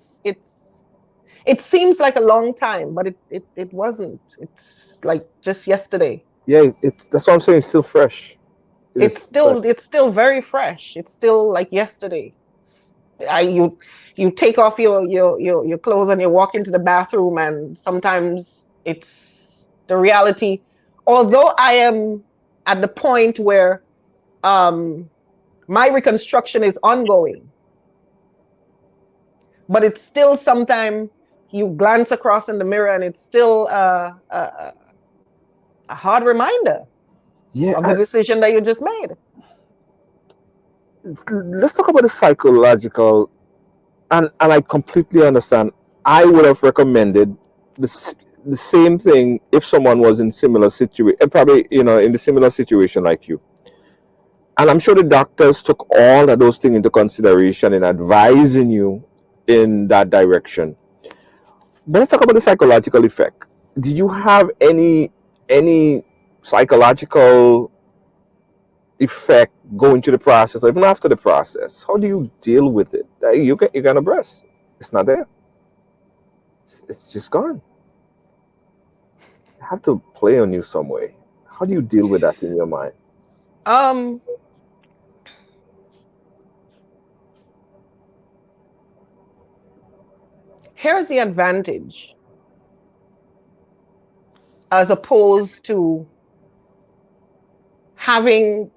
seems like a long time, but it wasn't. It's like just yesterday. Yeah, that's what I'm saying. It's still fresh. It's still very fresh. It's still like yesterday. You take off your clothes and you walk into the bathroom, and sometimes it's the reality. Although I am at the point where my reconstruction is ongoing, but it's still sometimes you glance across in the mirror and it's still a hard reminder of the decision that you just made. Let's talk about the psychological, and I completely understand. I would have recommended the same thing if someone was in similar situation, probably in the similar situation like you. And I'm sure the doctors took all of those things into consideration in advising you in that direction. But let's talk about the psychological effect. Did you have any psychological effect going through the process, or even after the process? How do you deal with it? You got a breast. It's not there. It's just gone. You have to play on you some way. How do you deal with that in your mind? And Here's the advantage as opposed to having,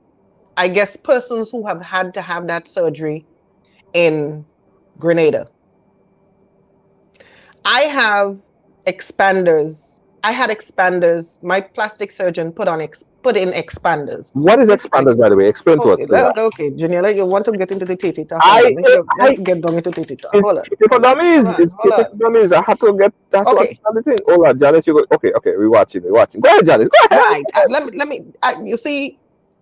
I guess, persons who have had to have that surgery in Grenada. I have expanders. I had expanders. My plastic surgeon put in expanders. What is expanders, by the way? Explain to us. Okay, okay, Janela, you want to get into the titi talk? Let's get down into titi talk. It's Hold on. for dummies. It's Hold on. for dummies. I had to get. That's Okay. what the thing. Hold on, Janice. You go. Okay. We're watching. Go ahead, Janice. Go ahead. Right. Let me. You see,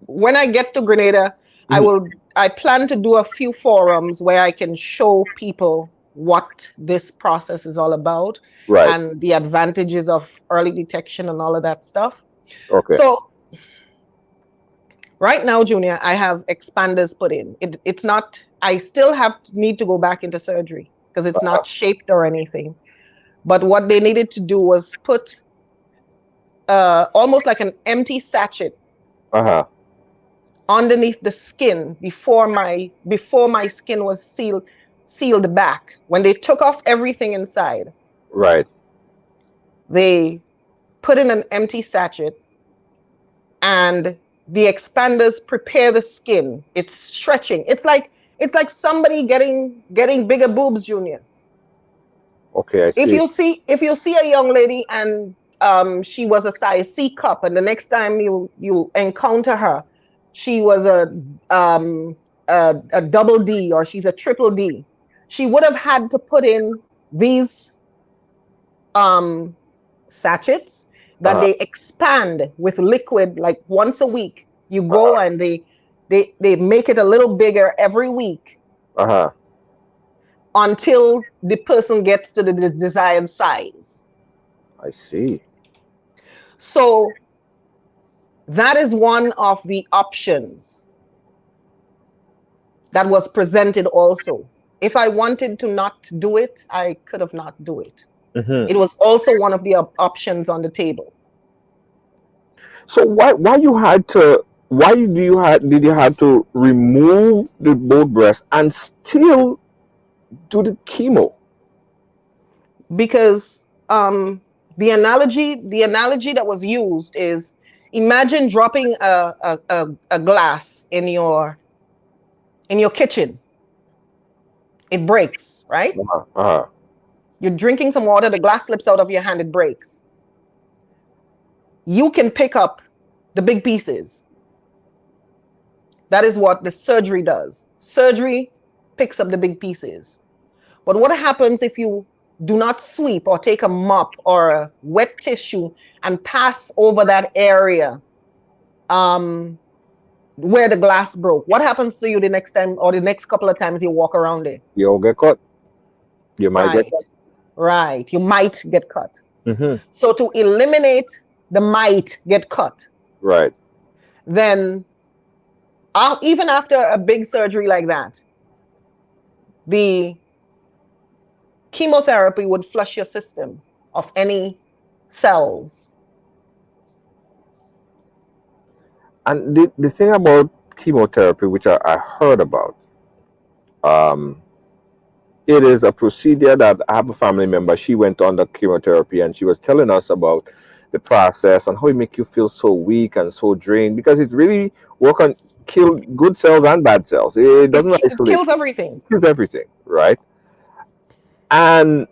when I get to Grenada, I plan to do a few forums where I can show people what this process is all about, Right. and the advantages of early detection and all of that stuff. Okay. So right now, Junior, I have expanders put in. It's not. I still need to go back into surgery because it's not shaped or anything. But what they needed to do was put almost like an empty sachet underneath the skin before my skin was sealed back. When they took off everything inside, right, they put in an empty sachet, and the expanders prepare the skin. It's stretching. It's like somebody getting bigger boobs, Junior. Okay, I see. If you see a young lady and she was a size C cup, and the next time you encounter her, she was a double D, or she's a triple D, she would have had to put in these sachets that they expand with liquid like once a week. You go and they make it a little bigger every week until the person gets to the desired size. I see. So that is one of the options that was presented also. If I wanted to not do it, I could have not do it. It was also one of the options on the table. So why did you have to remove the both breasts and still do the chemo? Because the analogy that was used is, imagine dropping a glass in your kitchen. It breaks, right? You're drinking some water, the glass slips out of your hand, it breaks. You can pick up the big pieces. That is what the surgery does. Surgery picks up the big pieces. But what happens if you do not sweep or take a mop or a wet tissue and pass over that area where the glass broke? What happens to you the next time or the next couple of times you walk around it? You'll get caught. You might get caught. Right. You might get cut. So to eliminate the might get cut, right, then even after a big surgery like that, the chemotherapy would flush your system of any cells. And the thing about chemotherapy, which I heard about, it is a procedure that I have a family member. She went on the chemotherapy, and she was telling us about the process and how it make you feel so weak and so drained, because it really kill good cells and bad cells. It doesn't isolate. It kills everything. It kills everything, right? But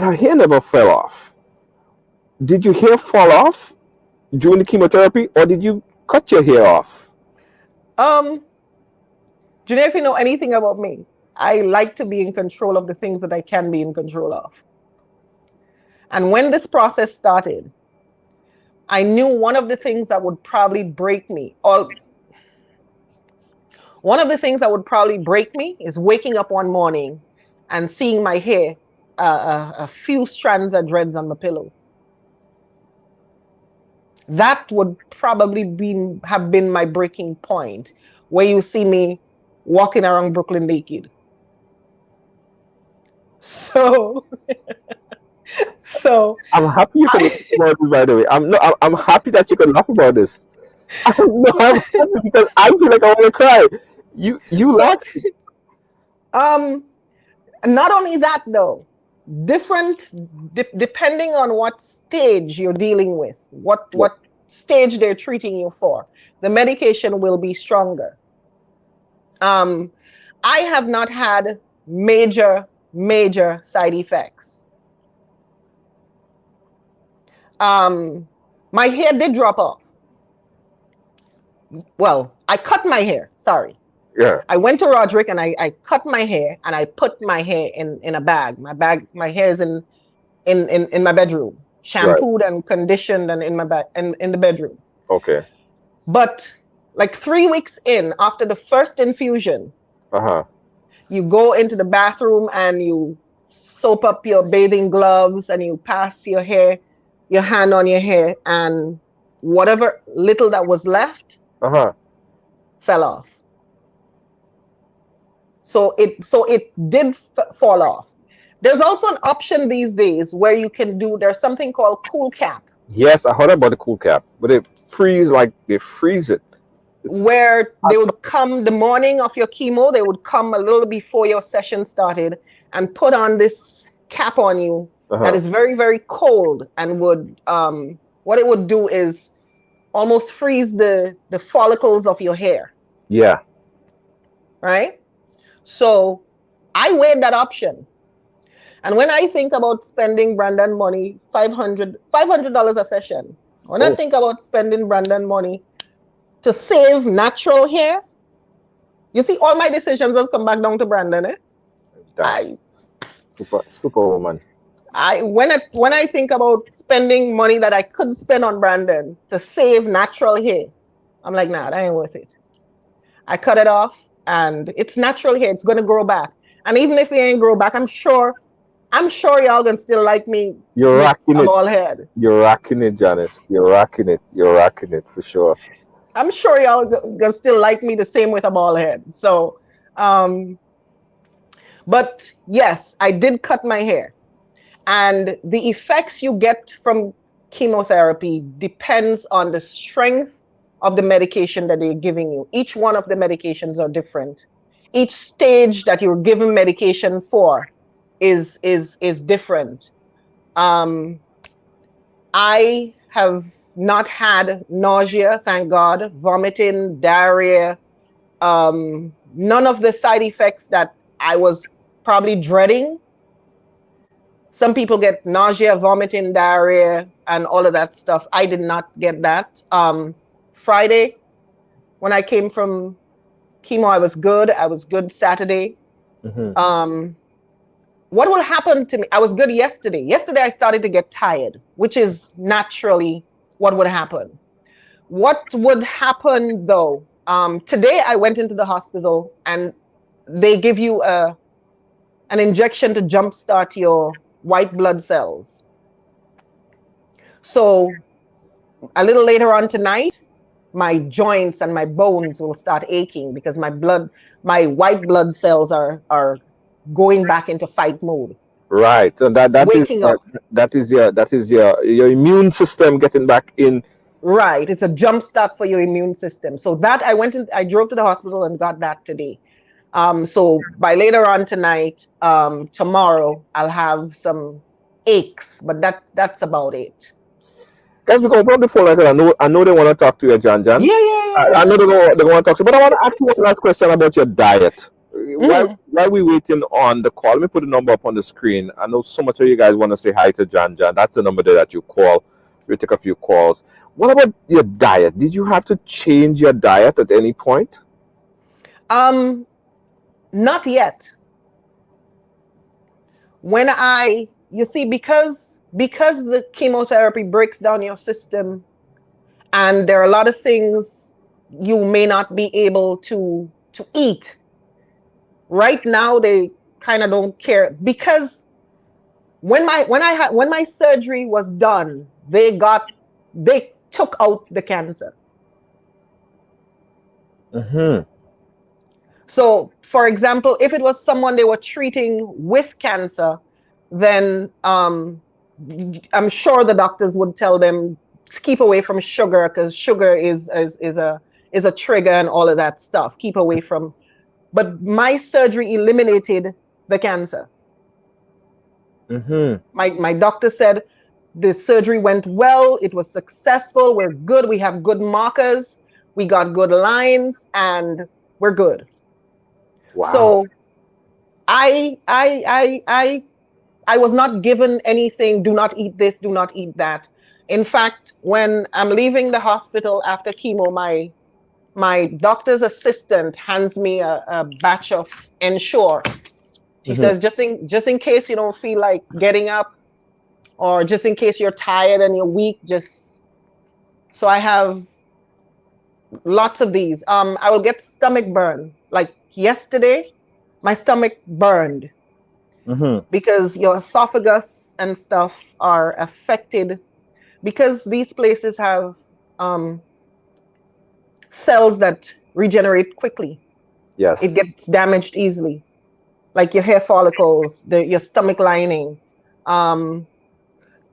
her hair never fell off. Did your hair fall off during the chemotherapy, or did you cut your hair off? Janae, if you know anything about me, I like to be in control of the things that I can be in control of. And when this process started, I knew one of the things that would probably break me, is waking up one morning and seeing my hair, a few strands of dreads on the pillow. That would probably have been my breaking point, where you see me walking around Brooklyn naked. So I'm happy you can laugh about this, by the way. I'm happy that you can laugh about this. I'm happy because I feel like I want to cry. You laugh. Not only that though, different depending on what stage you're dealing with, what stage they're treating you for, the medication will be stronger. I have not had major side effects. My hair did drop off. Well, I cut my hair, sorry. Yeah. I went to Roderick and I cut my hair and I put my hair in a bag. My hair is in my bedroom, shampooed and conditioned and in my bag in the bedroom. Okay. But like 3 weeks in, after the first infusion, you go into the bathroom and you soap up your bathing gloves and you pass your hand on your hair, and whatever little that was left fell off. So it did fall off. There's also an option these days where you can there's something called cool cap. Yes, I heard about the cool cap, but they freeze it. Where they would come the morning of your chemo, they would come a little before your session started and put on this cap on you that is very, very cold, and would what it would do is almost freeze the follicles of your hair. Yeah. Right? So I weighed that option. And when I think about spending Brandon money, $500 a session, when I think about spending Brandon money to save natural hair, you see, all my decisions has come back down to Brandon. Super woman. When I think about spending money that I could spend on Brandon to save natural hair, I'm like, nah, that ain't worth it. I cut it off, and it's natural hair. It's gonna grow back. And even if it ain't grow back, I'm sure y'all gonna still like me. You're rocking it. Bald head. You're rocking it, Janice. You're rocking it for sure. I'm sure y'all gonna still like me the same with a bald head. So, but yes, I did cut my hair, and the effects you get from chemotherapy depends on the strength of the medication that they're giving you. Each one of the medications are different. Each stage that you're given medication for is different. I have not had nausea, thank God, vomiting, diarrhea, none of the side effects that I was probably dreading. Some people get nausea, vomiting, diarrhea, and all of that stuff. I did not get that. Friday, when I came from chemo, I was good. I was good Saturday. What will happen to me? I was good yesterday. Yesterday, I started to get tired, which is naturally what would happen. What would happen though? Today, I went into the hospital and they give you an injection to jumpstart your white blood cells. So a little later on tonight, my joints and my bones will start aching because my white blood cells are going back into fight mode. Right, and that is your immune system getting back in. Right, it's a jump start for your immune system. So that I drove to the hospital and got that today. So by later on tonight, tomorrow, I'll have some aches, but that's about it. Guys, we're going to the phone. I know they want to talk to you, Jan. Yeah. I know they want to talk to you, but I want to ask you one last question about your diet. While we waiting on the call, let me put the number up on the screen. I know so much of you guys want to say hi to Jan. That's the number there that you call. We'll take a few calls. What about your diet? Did you have to change your diet at any point? Not yet. You see, because the chemotherapy breaks down your system, and there are a lot of things you may not be able to eat. Right now, they kind of don't care, because when my surgery was done, they took out the cancer. So, for example, if it was someone they were treating with cancer, then I'm sure the doctors would tell them to keep away from sugar, because sugar is a trigger and all of that stuff. Keep away from. But my surgery eliminated the cancer. Mm-hmm. My doctor said the surgery went well. It was successful. We're good. We have good markers. We got good lines, and we're good. Wow. So I was not given anything. Do not eat this. Do not eat that. In fact, when I'm leaving the hospital after chemo, my doctor's assistant hands me a batch of Ensure. She Mm-hmm. says, just in case you don't feel like getting up, or just in case you're tired and you're weak, just so I have lots of these. I will get stomach burn. Like yesterday, my stomach burned Mm-hmm. because your esophagus and stuff are affected because these places have cells that regenerate quickly. Yes. It gets damaged easily, like your hair follicles, your stomach lining.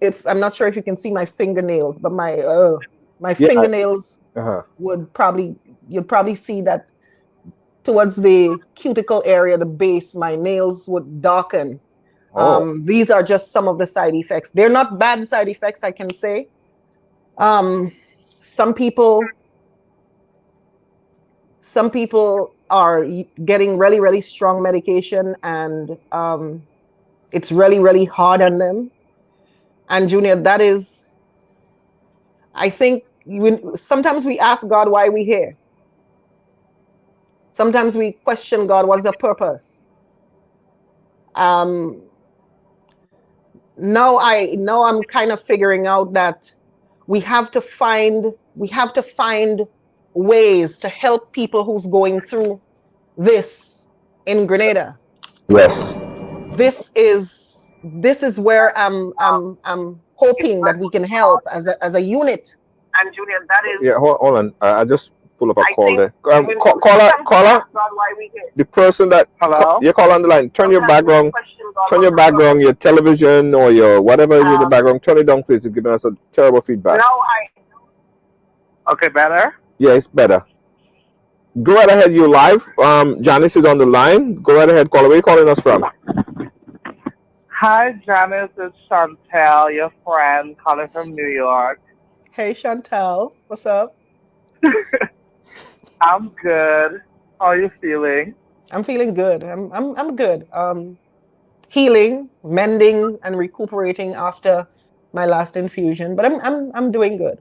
If I'm not sure if you can see my fingernails, but my Yeah. fingernails Uh-huh. you'd probably see that towards the cuticle area, the base, my nails would darken. Oh. These are just some of the side effects. They're not bad side effects, I can say. Some people are getting really, really strong medication, and it's really, really hard on them. And Junior, that is, I think, sometimes we ask God why we're here. Sometimes we question God, what's the purpose? Um, now I'm kind of figuring out that we have to find ways to help people who's going through this in Grenada. Yes. This is where I'm hoping that we can help as a unit. And Julian, that is, Yeah. Hold on. I just pull up a I call think, there. caller. Caller. Why we here. The person that Hello? you call on the line. Turn your background. Turn your background, your television or your whatever is in the background. Turn it down, please. You're giving us a terrible feedback. Okay, better? Yeah, it's better. Go right ahead. You live. Janice is on the line. Go right ahead. Caller. Where are you calling us from? Hi, Janice. It's Chantel, your friend, calling from New York. Hey Chantel, what's up? I'm good. How are you feeling? I'm feeling good. I'm good. Healing, mending, and recuperating after my last infusion, but I'm doing good.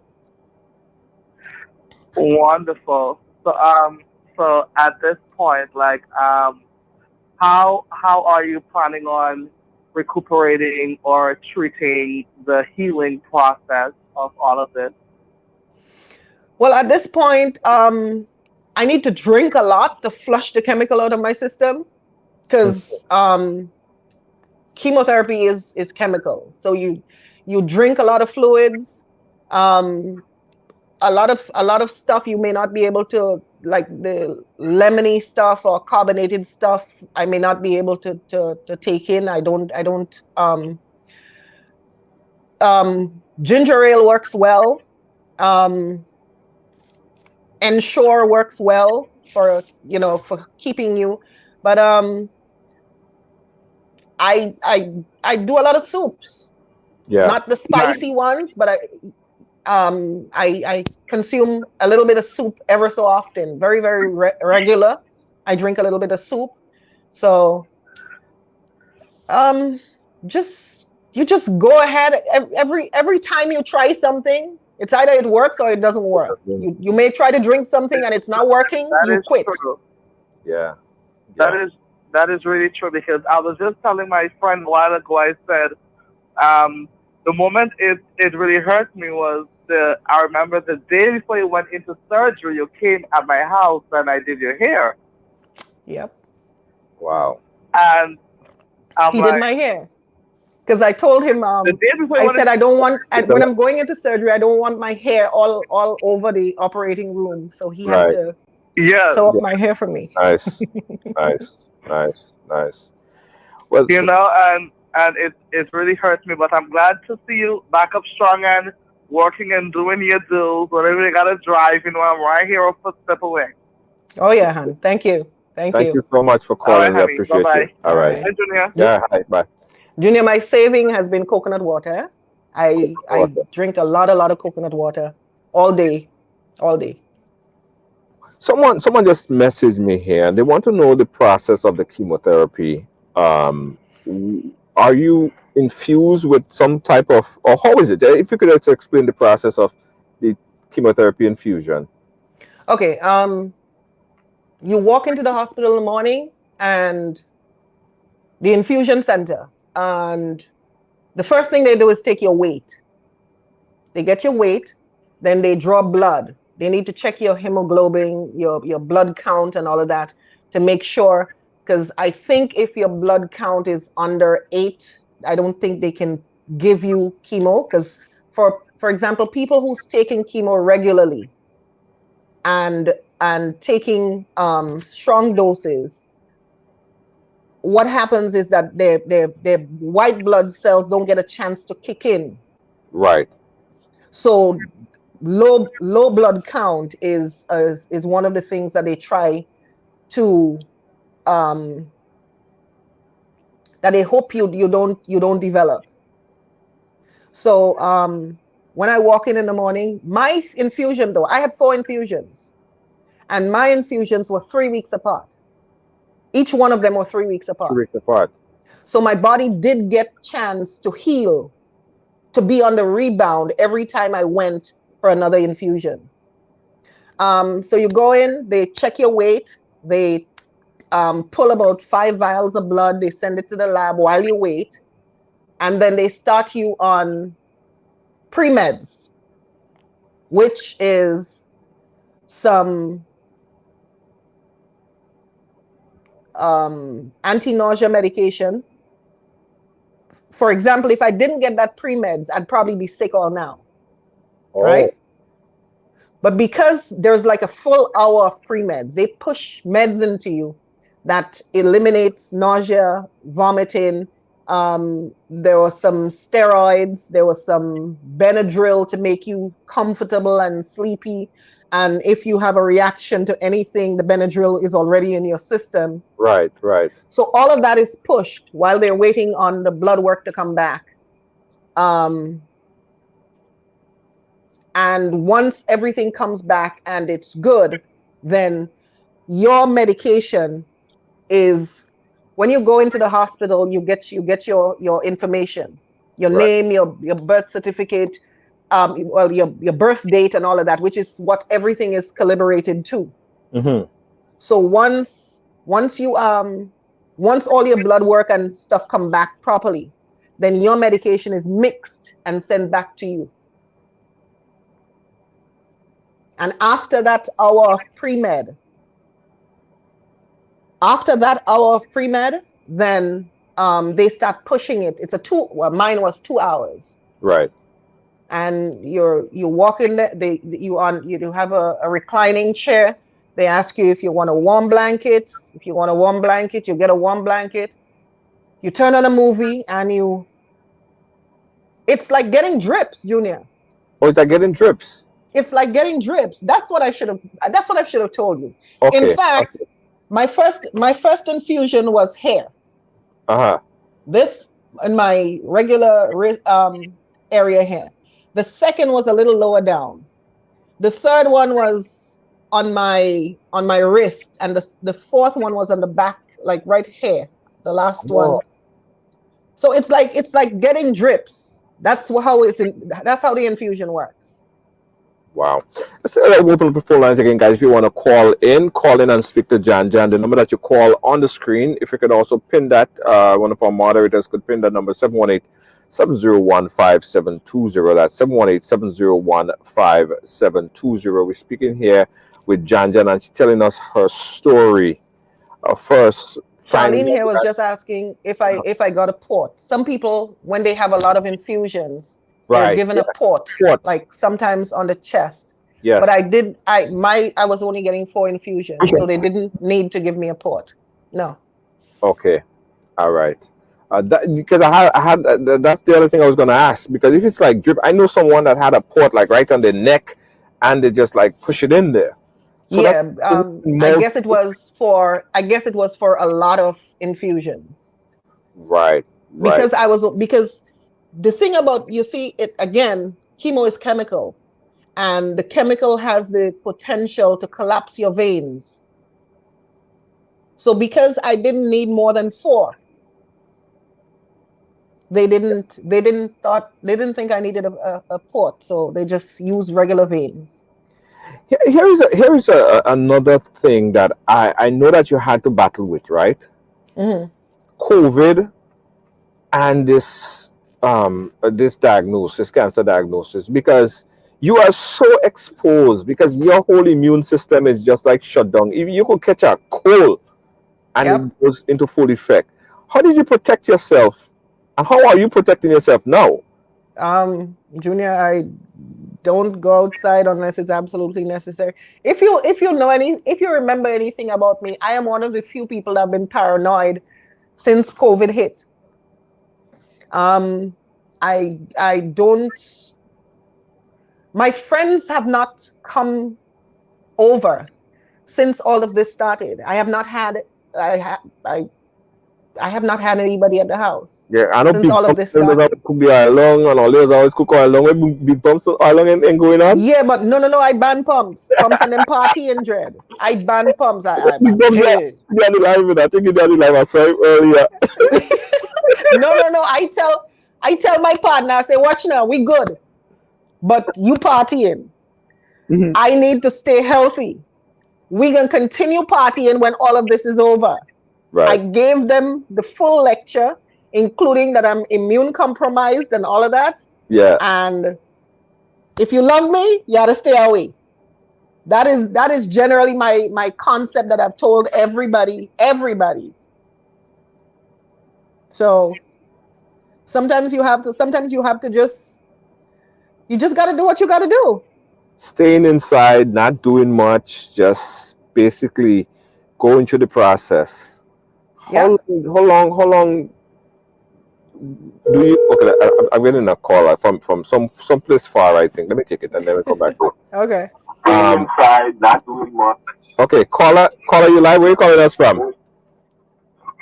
Wonderful. So at this point, like, how are you planning on recuperating or treating the healing process of all of this? Well, at this point, I need to drink a lot to flush the chemical out of my system because chemotherapy is chemical. So you drink a lot of fluids, a lot of stuff you may not be able to, like the lemony stuff or carbonated stuff. I may not be able to take in. I don't. Ginger ale works well. Ensure works well for keeping you, but I do a lot of soups. Yeah. Not the spicy ones, but I consume a little bit of soup ever so often, very, very regular. I drink a little bit of soup. So just you just go ahead. Every time you try something, it's either it works or it doesn't work. You may try to drink something and it's not working, you quit. True. Yeah. That is really true, because I was just telling my friend a while ago, I said, the moment it really hurt me was I remember the day before you went into surgery, you came at my house and I did your hair. Yep. Wow. And he did my hair. Because I told him, I said I don't want, when I'm going into surgery, I don't want my hair all over the operating room. So he had to sew up my hair for me. Nice. Nice. Well, and it really hurts me, but I'm glad to see you back up strong and working and doing your dues. Whatever you gotta drive, I'm right here a footstep away. Oh yeah, hon. Thank you. Thank you so much for calling. We appreciate you. All right. Bye, Junior. Yeah. Hi. Bye. Junior, my saving has been coconut water. I Water. drink a lot of coconut water all day, all day. Someone just messaged me here, and they want to know the process of the chemotherapy. Are you infused with some type of, or how is it? If you could just explain the process of the chemotherapy infusion. Okay, you walk into the hospital in the morning and the infusion center, and the first thing they do is take your weight. They get your weight, then they draw blood. They need to check your hemoglobin, your blood count, and all of that to make sure. Because I think if your blood count is under 8, I don't think they can give you chemo. Because for example, people who's taking chemo regularly and taking strong doses, what happens is that their white blood cells don't get a chance to kick in. Right. So low blood count is one of the things that they try to that they hope you don't develop. So when I walk in the morning, my infusion, though, I had 4 infusions, and my infusions were 3 weeks apart. Each one of them were 3 weeks apart. 3 weeks apart. So my body did get chance to heal, to be on the rebound every time I went for another infusion. So you go in, they check your weight, they pull about 5 vials of blood, they send it to the lab while you wait, and then they start you on pre-meds, which is some anti-nausea medication. For example, if I didn't get that pre-meds, I'd probably be sick all now, right? But because there's like a full hour of pre-meds, they push meds into you that eliminates nausea, vomiting. There was some steroids, there was some Benadryl to make you comfortable and sleepy. And if you have a reaction to anything, the Benadryl is already in your system. Right, right. So all of that is pushed while they're waiting on the blood work to come back. And once everything comes back and it's good, then your medication is, when you go into the hospital, you get your information, your name, your birth certificate, well, your birth date and all of that, which is what everything is calibrated to. So once you once all your blood work and stuff come back properly, then your medication is mixed and sent back to you. And after that hour of pre-med, then they start pushing it. It's mine was 2 hours. Right. And you walk in there, you have a reclining chair. They ask you if you want a warm blanket. If you want a warm blanket, you get a warm blanket. You turn on a movie and it's like getting drips, Junior. Oh, it's like getting drips. It's like getting drips. That's what I should have told you. Okay. In fact, my first infusion was here. This in my regular area here. The second was a little lower down. The third one was on my wrist, and the fourth one was on the back, like right here. The last one. So it's like getting drips. That's how the infusion works. Wow. Let's open up the phone lines again, guys. If you want to call in and speak to Jan. The number that you call on the screen, if you could also pin that, one of our moderators could pin that number, 718-701-5720. That's 718-701-5720. We're speaking here with Jan, and she's telling us her story. First, Charlene here was just asking if I got a port. Some people, when they have a lot of infusions, they're given a port, like sometimes on the chest. Yes. But I was only getting 4 infusions, so they didn't need to give me a port. No. Okay. All right. Because I had that's the other thing I was going to ask, because if it's like drip, I know someone that had a port like right on their neck, and they just like push it in there. So yeah. I guess it was for a lot of infusions. Right. Right. Because the thing about, you see it again, chemo is chemical, and the chemical has the potential to collapse your veins. So because I didn't need more than 4, they didn't think I needed a port, so they just used regular veins. Here is another thing that I know that you had to battle with, right? Mhm. COVID and this diagnosis, cancer diagnosis, because you are so exposed, because your whole immune system is just like shut down. If you could catch a cold and Yep. it goes into full effect, how did you protect yourself, and how are you protecting yourself now? Junior, I don't go outside unless it's absolutely necessary. If you remember anything about me, I am one of the few people that have been paranoid since COVID hit. I don't. My friends have not come over since all of this started. I have I have not had anybody at the house Yeah, I know since big all of pumps this always started. cook the oil long, and all those always cook oil long. When big pumps oil long and going on. Yeah, but no. I ban pumps and then party and dread. I ban pumps. Big pumps, Hey. they are the live with that. I think they are the live. I saw it earlier. No. I tell my partner, I say, watch now, we good, but you partying. Mhm. I need to stay healthy. We gonna continue partying when all of this is over. I Right. gave them the full lecture, including that I'm immune compromised and all of that. Yeah. And if you love me, you gotta stay away. That is generally my concept that I've told everybody. So sometimes you have to just gotta do what you gotta do. Staying inside, not doing much, just basically going through the process. Yeah. How long do you? Okay, I'm getting a call from someplace far. I think. Let me take it and then we come back to it. Okay. Inside, not doing much. Okay, caller, you live? Where you calling us from?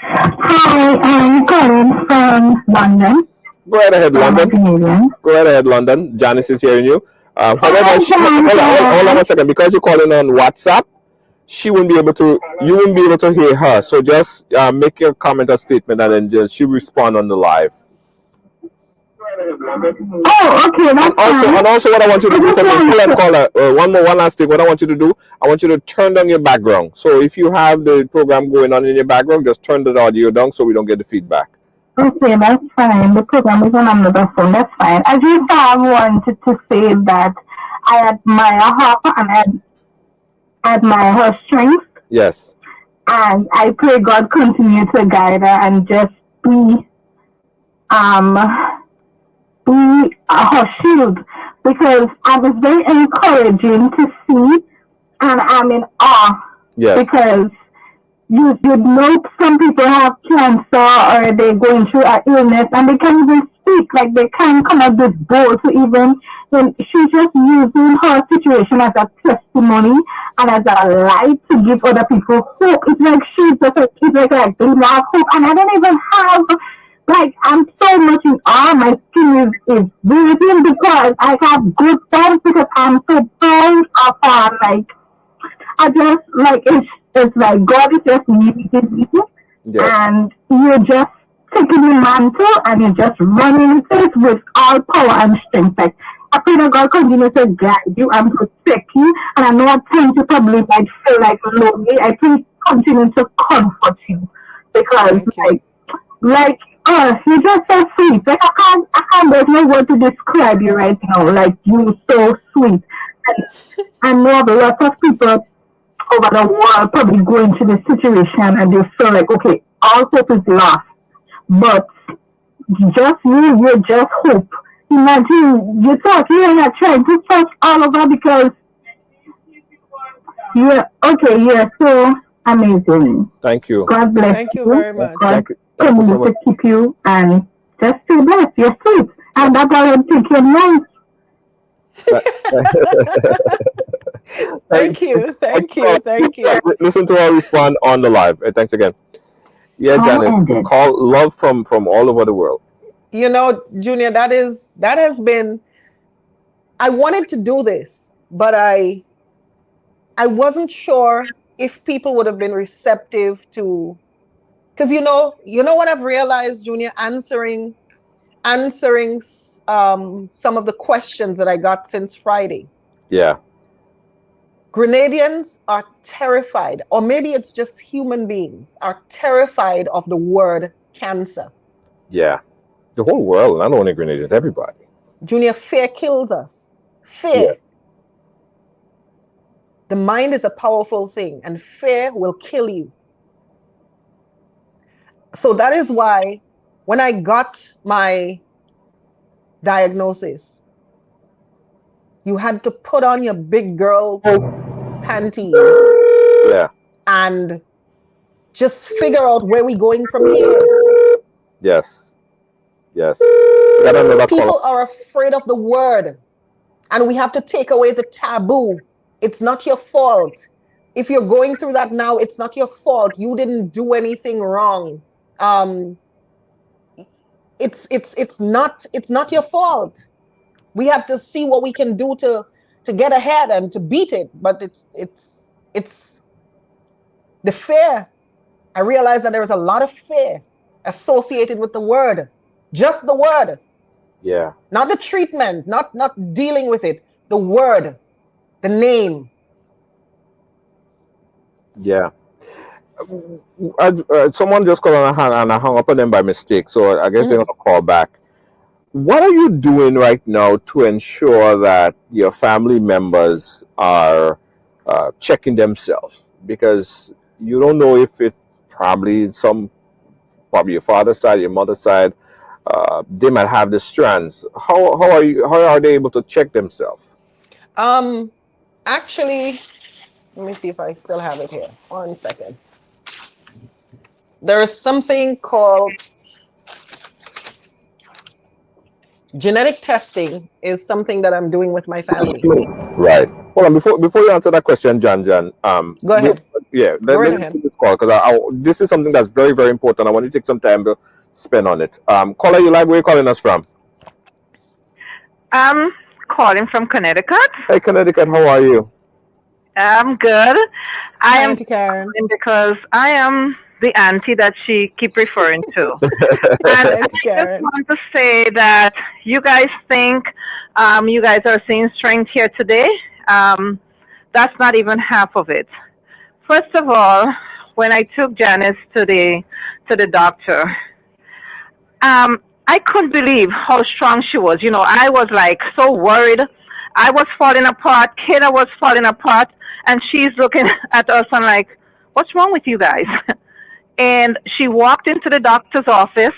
Hi, I'm calling from London. Go right ahead, I'm a London. Canadian. Go right ahead, London. Janice is hearing you. However, Hi, John. hold on a second. Because you're calling on WhatsApp, she won't be able to. You won't be able to hear her. So just make your comment or statement, and then just she respond on the live. Oh, okay, that's fine. And also, what I want you to I do just for me, wanted to. caller, one last thing. What I want you to do, I want you to turn down your background. So if you have the program going on in your background, just turn the audio down so we don't get the feedback. Okay, that's fine. The program is on another phone. That's fine. I just wanted to say that I admire her and I admire her strength, Yes. and I pray God continue to guide her and just be um her shield, because I was very encouraging to see, and I'm in awe Yes. because you know some people have cancer or they're going through an illness and they can't even speak, like they can't come up with bold to even, then she's just using her situation as a testimony and as a light to give other people hope. It's like she's just like, it's like they have hope, and I don't even have, like, I'm so much in awe. My skin is breathing because I have good thoughts, because I'm so proud of her. Like, I just, like, it's like God is just leading you, Yes. and you're just taking your mantle and you're just running it with all power and strength. Like, I pray that God continue to guide you and protect you. And I know at times you probably might feel like lonely. I pray continue to comfort you, because Thank you. like you're just so sweet. Like, there's no word to describe you right now. Like, you're so sweet. And I know a lot of people over the world probably going through the situation and they feel like, okay, all hope is lost. But just you're just hope. Imagine you're talking and you're trying to touch all over, because you're so amazing. Thank you. God bless Thank you you. very much. God Thank you so continue much. to keep you and just stay blessed. You're sweet. And that I will take your life. Thank you. Listen to our respond on the live. Thanks again. Yeah, Janice, call love from all over the world. You know, Junior, that has been. I wanted to do this, but I wasn't sure if people would have been receptive to, because you know what I've realized, Junior, answering some of the questions that I got since Friday. Yeah, Grenadians are terrified, or maybe it's just human beings are terrified of the word cancer. yeah. The whole world, not only Grenadians, everybody. Junior, fear kills us. Yeah, Fear. The mind is a powerful thing, and fear will kill you. So that is why when I got my diagnosis, you had to put on your big girl panties yeah, and just figure out where we're going from here. yes, yes. Got another call. People are afraid of the word, and we have to take away the taboo. It's not your fault. If you're going through that now, it's not your fault. You didn't do anything wrong. Um, it's not your fault. We have to see what we can do to get ahead and to beat it. But it's the fear. I realized that there is a lot of fear associated with the word, just the word, Yeah, not the treatment, not dealing with it. The word, the name. yeah. Someone just called and I hung up on them by mistake, so I guess they're Mhm. gonna call back. What are you doing right now to ensure that your family members are checking themselves? Because you don't know if it probably your father's side, your mother's side, they might have the strands. How are they able to check themselves? Um, Actually, let me see if I still have it here. 1 second. There is something called genetic testing. Is something that I'm doing with my family. Right. Hold on, before you answer that question, John. Go ahead. Yeah, Go right let me ahead. take this call because this is something that's very, very important. I want you to take some time to spend on it. Caller, you like where you calling us from? I'm calling from Connecticut. Hey, Connecticut, how are you? I'm good. I Hi, am Auntie Karen. calling because I am the auntie that she keep referring to. Hi, And Auntie I just Karen. want to say that you guys think you guys are seeing strength here today. Um, that's not even half of it. First of all, when I took Janice to the doctor, I couldn't believe how strong she was. You know, I was like so worried. I was falling apart. Kayla was falling apart, and she's looking at us and like, "What's wrong with you guys?" And she walked into the doctor's office,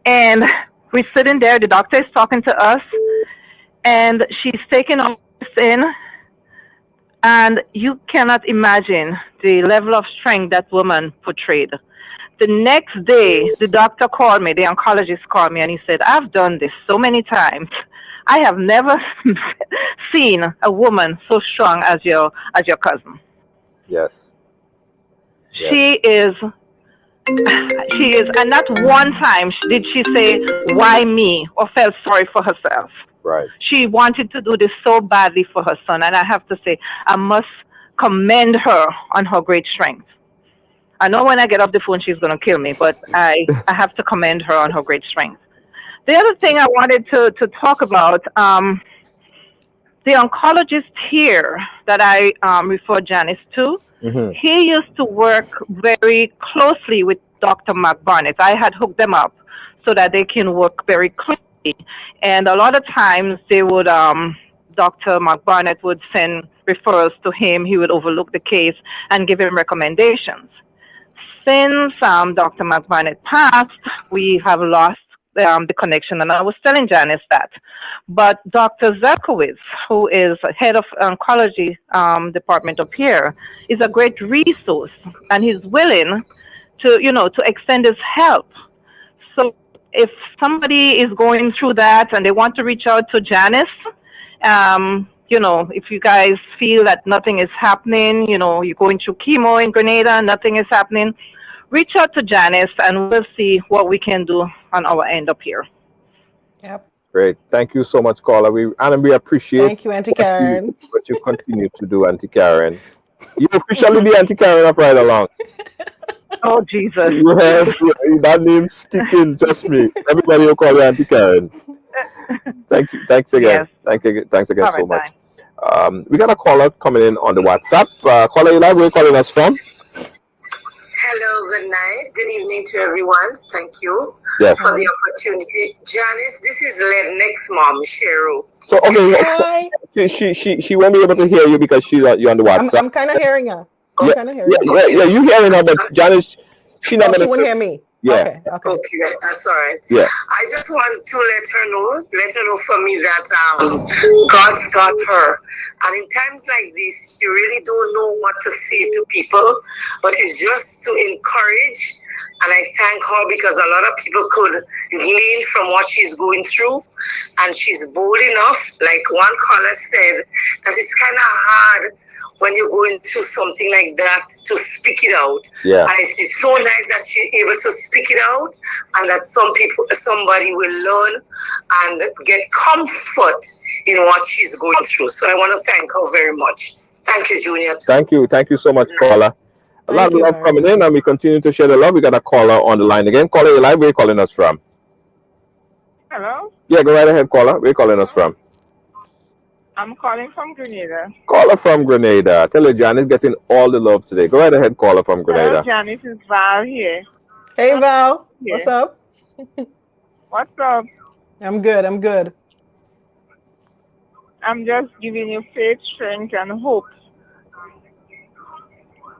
and we're sitting there. The doctor is talking to us, and she's taking all this in, and you cannot imagine the level of strength that woman portrayed. The next day, the doctor called me, the oncologist called me, and he said, I've done this so many times. I have never seen a woman so strong as your cousin. Yes. Yes. She is, and not one time did she say, why me, or felt sorry for herself. Right. She wanted to do this so badly for her son, and I have to say, I must commend her on her great strength. I know when I get off the phone, she's going to kill me, but I have to commend her on her great strength. The other thing I wanted to talk about, the oncologist here that I referred Janice to, Mm-hmm. he used to work very closely with Dr. McBarnett. I had hooked them up so that they can work very closely. And a lot of times they would, Dr. McBarnett would send referrals to him. He would overlook the case and give him recommendations. Since Dr. McBarnett passed, we have lost the connection, and I was telling Janice that. But Dr. Zakowitz, who is head of oncology department up here, is a great resource, and he's willing to extend his help. So if somebody is going through that and they want to reach out to Janice, if you guys feel that nothing is happening, you're going through chemo in Grenada, nothing is happening, reach out to Janice, and we'll see what we can do on our end up here. Yep. Great. Thank you so much, caller. We appreciate Thank you, Auntie Karen. what you continue to do, Auntie Karen. You officially the Auntie Karen of Ride Along. Oh, Jesus. Yes, that name's sticking. Just me. Everybody will call you Auntie Karen. Thank you. Thanks again. Yes. Thanks again All so right, much. bye. We got a caller coming in on the WhatsApp. Caller, you live? Where are you calling us from? Hello, good night, good evening to everyone. Thank you Yes. for the opportunity. Janice, this is Lednick's mom, Cheryl. So okay, Hi. she won't be able to hear you because you're on the WhatsApp. I'm kind of hearing her. I'm Yeah, kind of hearing her. yeah. You hearing her, but Janice, she not Oh, she gonna. won't hear me. Yeah. Okay. Okay, that's all right. Yeah. I just want to let her know for me that God's got her. And in times like this, you really don't know what to say to people, but it's just to encourage. And I thank her because a lot of people could glean from what she's going through. And she's bold enough, like one caller said, that it's kind of hard when you're going through something like that to speak it out. Yeah. And it is so nice that she's able to speak it out and that somebody will learn and get comfort in what she's going through. So I want to thank her very much. Thank you, Junior. Thank you so much, caller. A lot of Thank you love very coming much. in, and we continue to share the love. We got a caller on the line again. Caller, you live? Where are you calling us from? Hello, Yeah, go right ahead, caller. Where are you calling us from? I'm calling from Grenada. Caller from Grenada. Tell her Jan is getting all the love today. Go right ahead, caller from Hello, Grenada. Janice, it's Val here. Hey, Val. Yeah. What's up? What's up? I'm good. I'm just giving you faith, strength, and hope.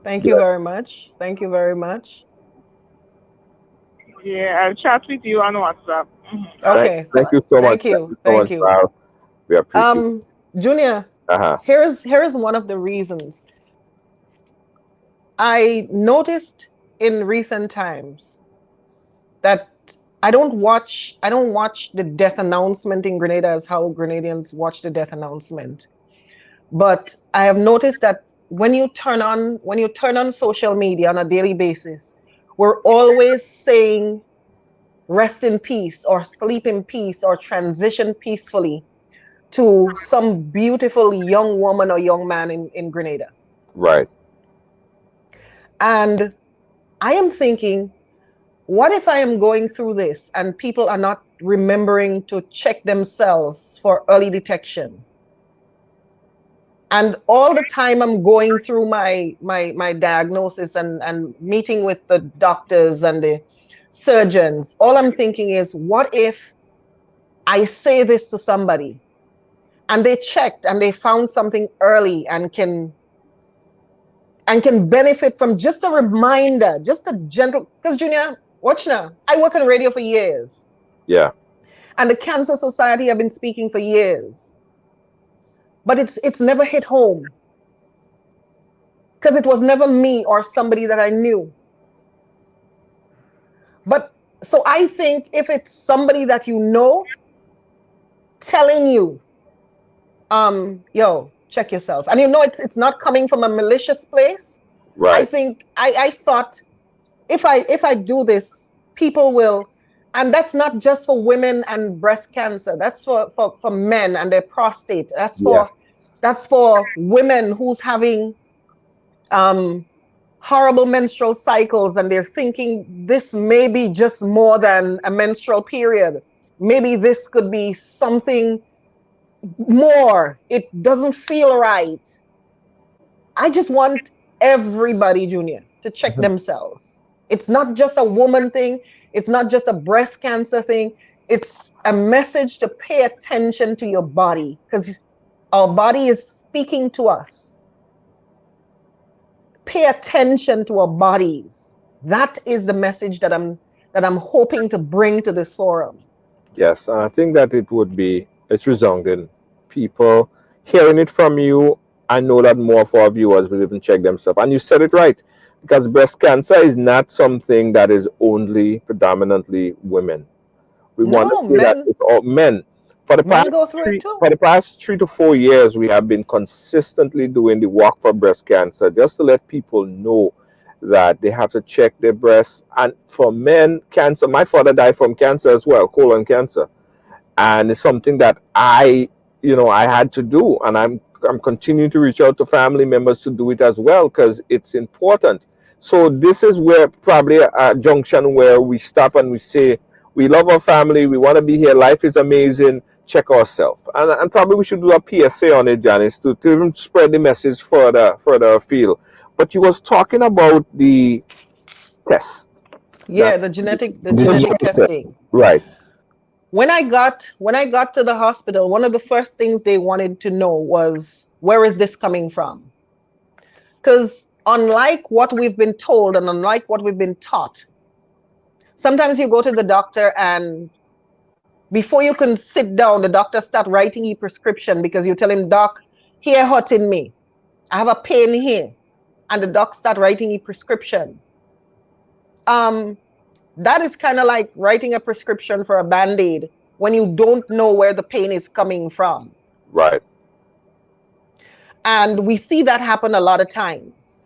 Thank you very much. Thank you very much. Yeah, I'll chat with you on WhatsApp. Okay. Thank you so much. Thank you. so much, Val. We appreciate it. Junior, here's one of the reasons. I noticed in recent times that I don't watch the death announcement in Grenada as how Grenadians watch the death announcement. But I have noticed that when you turn on social media on a daily basis, we're always saying rest in peace or sleep in peace or transition peacefully to some beautiful young woman or young man in Grenada. Right. And I am thinking, what if I am going through this and people are not remembering to check themselves for early detection? And all the time I'm going through my diagnosis and meeting with the doctors and the surgeons, all I'm thinking is, what if I say this to somebody and they checked and they found something early and can benefit from just a reminder, just a gentle, because Junior, watch now, I work on radio for years. Yeah. And the Cancer Society, I've been speaking for years. But it's never hit home. Because it was never me or somebody that I knew. But so I think if it's somebody that you know telling you, yo, check yourself. And you know it's not coming from a malicious place. Right. I think I thought if I do this, people will, and that's not just for women and breast cancer. That's for men and their prostate. That's for women who's having horrible menstrual cycles and they're thinking this may be just more than a menstrual period. Maybe this could be something more. It doesn't feel right. I just want everybody, Junior, to check themselves. It's not just a woman thing. It's not just a breast cancer thing. It's a message to pay attention to your body because our body is speaking to us. Pay attention to our bodies. That is the message that I'm hoping to bring to this forum. Yes, I think that it's resounding. People hearing it from you, I know that more of our viewers will even check themselves. And you said it right, because breast cancer is not something that is only predominantly women. We want to say that it's all men. For the past 3 to 4 years, we have been consistently doing the walk for breast cancer just to let people know that they have to check their breasts. And for men, cancer. My father died from cancer as well, colon cancer, and it's something that I had to do, and I'm continuing to reach out to family members to do it as well because it's important. So this is where probably a junction where we stop and we say we love our family, we want to be here, life is amazing, check ourselves, and probably we should do a PSA on it, Janice, to even spread the message further afield. But you was talking about the test Yeah, that the genetic the genetic test, testing. right? When I got to the hospital, one of the first things they wanted to know was, where is this coming from? Because unlike what we've been told and unlike what we've been taught, sometimes you go to the doctor and before you can sit down, the doctor start writing you prescription because you tell him, doc, here hurting me. I have a pain here. And the doc start writing you prescription. That is kind of like writing a prescription for a Band-Aid when you don't know where the pain is coming from. Right. And we see that happen a lot of times.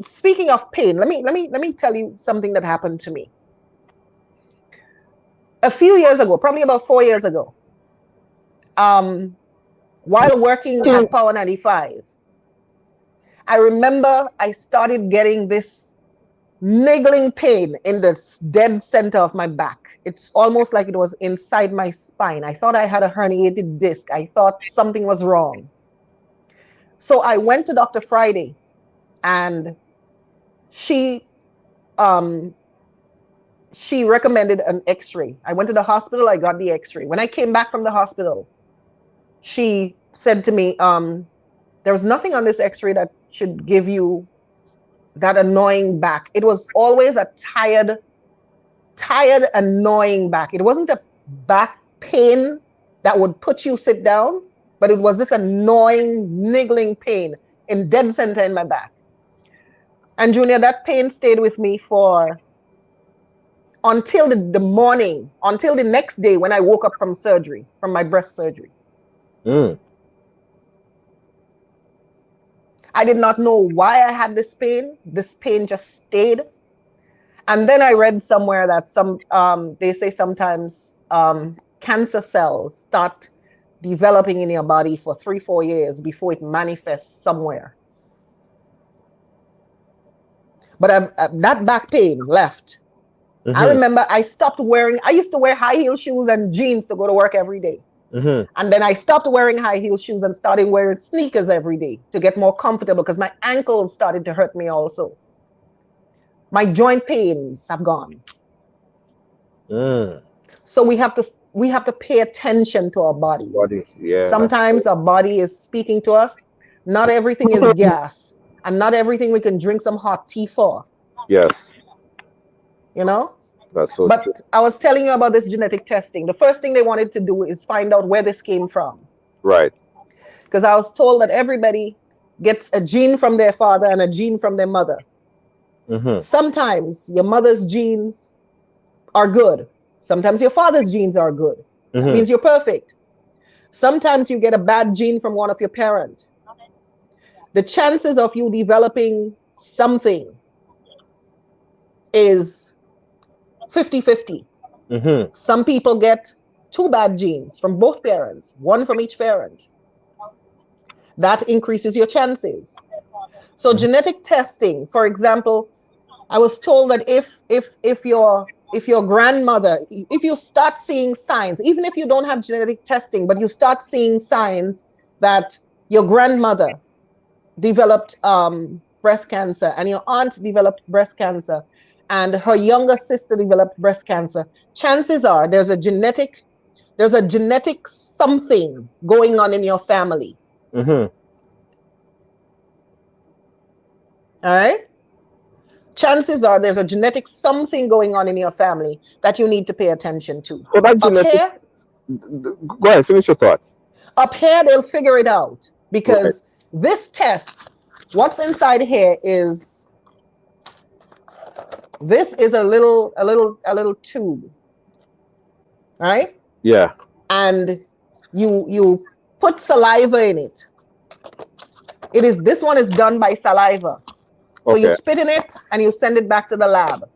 Speaking of pain, let me tell you something that happened to me. A few years ago, probably about 4 years ago, while working at Power 95, I remember I started getting this niggling pain in the dead center of my back. It's almost like it was inside my spine. I thought I had a herniated disc. I thought something was wrong. So I went to Dr. Friday, and she recommended an x-ray. I went to the hospital, I got the x-ray. When I came back from the hospital, she said to me, there was nothing on this x-ray that should give you that annoying back. It was always a tired, annoying back. It wasn't a back pain that would put you sit down, but it was this annoying, niggling pain in dead center in my back. And Junior, that pain stayed with me until the morning, until the next day when I woke up from surgery, from my breast surgery. I did not know why I had this pain. This pain just stayed. And then I read somewhere that they say sometimes cancer cells start developing in your body for 3-4 years before it manifests somewhere. But that back pain left. Mm-hmm. I remember I used to wear high heel shoes and jeans to go to work every day. Mm-hmm. And then I stopped wearing high heel shoes and started wearing sneakers every day to get more comfortable because my ankles started to hurt me also. My joint pains have gone. So we have to pay attention to our bodies. Yeah. Sometimes our body is speaking to us. Not everything is gas, and not everything we can drink some hot tea for. Yes. You know? That's so but true. I was telling you about this genetic testing. The first thing they wanted to do is find out where this came from. Right. Because I was told that everybody gets a gene from their father and a gene from their mother. Mm-hmm. Sometimes your mother's genes are good. Sometimes your father's genes are good. Mm-hmm. That means you're perfect. Sometimes you get a bad gene from one of your parents. The chances of you developing something is 50-50. Mm-hmm. Some people get 2 bad genes from both parents, 1 from each parent. That increases your chances. So genetic testing, for example, I was told that if your grandmother, if you start seeing signs, even if you don't have genetic testing, but you start seeing signs that your grandmother developed breast cancer and your aunt developed breast cancer and her younger sister developed breast cancer, chances are there's a genetic something going on in your family. Mm-hmm. All right? Chances are there's a genetic something going on in your family that you need to pay attention to. So that genetic, go ahead, finish your thought. Up here, they'll figure it out because this test, what's inside here is, this is a little tube, right? Yeah. And you put saliva in it. This one is done by saliva. So you Okay. spit in it and you send it back to the lab.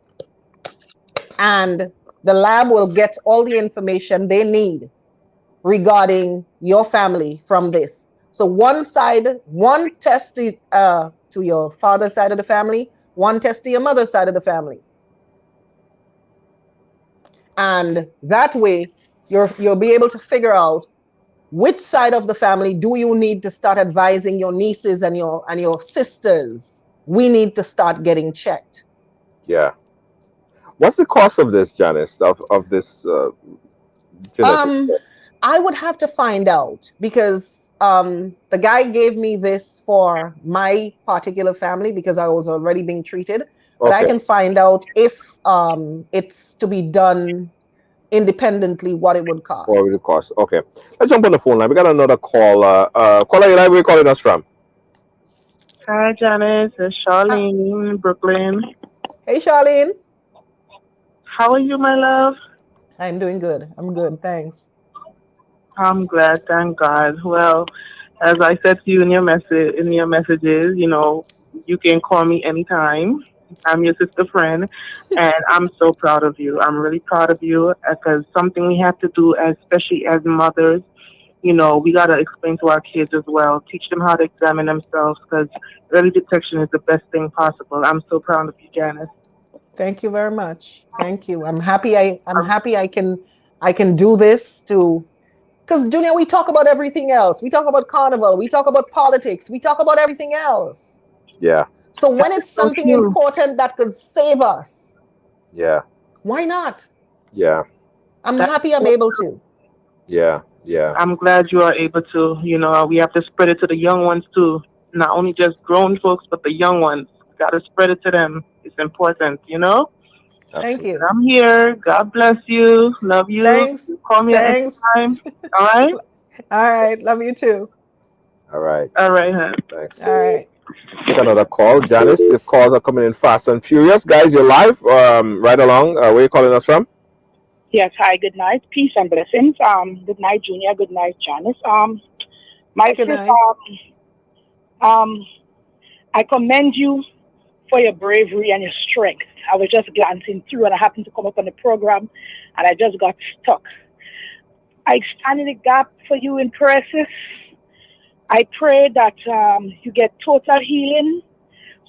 And the lab will get all the information they need regarding your family from this. So one test to your father's side of the family, one test to your mother's side of the family. And that way you'll be able to figure out which side of the family do you need to start advising your nieces and your sisters. We need to start getting checked. Yeah. What's the cost of this, Janice? Of this genetic? I would have to find out because the guy gave me this for my particular family because I was already being treated. But I Okay. can find out if it's to be done independently, what it would cost. What would it cost? Okay. Let's jump on the phone line. We got another caller. Caller, you live? Where you calling us from? Hi, Janice. It's Charlene in Brooklyn. Hey, Charlene. How are you, my love? I'm doing good. I'm good. Thanks. I'm glad, thank God. Well, as I said to you in your messages, you can call me anytime. I'm your sister friend, and I'm so proud of you. I'm really proud of you because something we have to do, especially as mothers, we got to explain to our kids as well, teach them how to examine themselves because early detection is the best thing possible. I'm so proud of you, Janice. Thank you very much. Thank you. I'm happy I can do this to because Junior, we talk about everything else. We talk about carnival, we talk about politics, we talk about everything else. Yeah. So when it's so something true. important that could save us, Yeah. why not? Yeah. I'm That's happy I'm so able true. to. Yeah. Yeah. I'm glad you are able to. We have to spread it to the young ones too. Not only just grown folks, but the young ones. Got to spread it to them. It's important. Thank Absolutely. you. I'm here. God bless you. Love you. Thanks. Call me at any Thanks. time. All right? All right. Love you too. All right. All right, hon. Thanks. All right. Take another call. Janice, the calls are coming in fast and furious. Guys, you're live. Right along. Where you calling us from? Yes, hi, good night. Peace and blessings. Good night, Junior. Good night, Janice. My Good sis, night. I commend you for your bravery and your strength. I was just glancing through and I happened to come up on the program and I just got stuck. I stand in the gap for you in prayer, sis. I pray that you get total healing,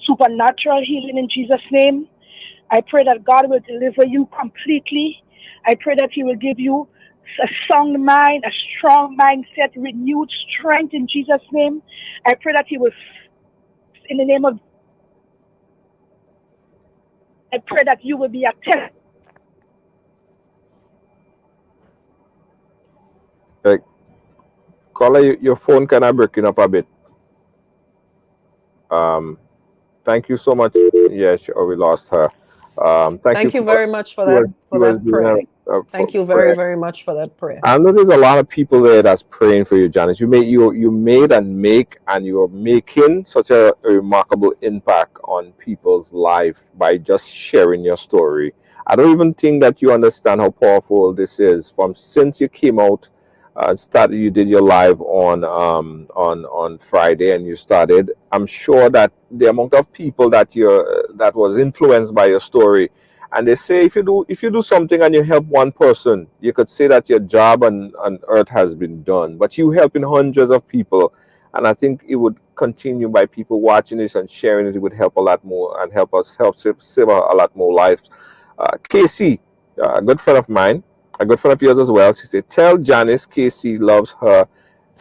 supernatural healing in Jesus' name. I pray that God will deliver you completely. I pray that He will give you a sound mind, a strong mindset, renewed strength in Jesus' name. I pray that He will, in the name of, I pray that you will be a test. Caller, your phone kind of breaking up a bit. Thank you so much. Yeah, we lost her. Thank you Thank you for very much for she was, that she was doing prayer. for Thank you very, prayer. very much for that prayer. I know there's a lot of people there that's praying for you, Janice. You made and make and you're making such a remarkable impact on people's life by just sharing your story. I don't even think that you understand how powerful this is. From since you came out and started, you did your live on Friday, and you started. I'm sure that the amount of people that was influenced by your story. And they say if you do something and you help one person, you could say that your job on earth has been done. But you helping hundreds of people, and I think it would continue by people watching this and sharing it. It would help a lot more and help save a lot more lives. Casey, a good friend of mine, a good friend of yours as well. She said, "Tell Janice Casey loves her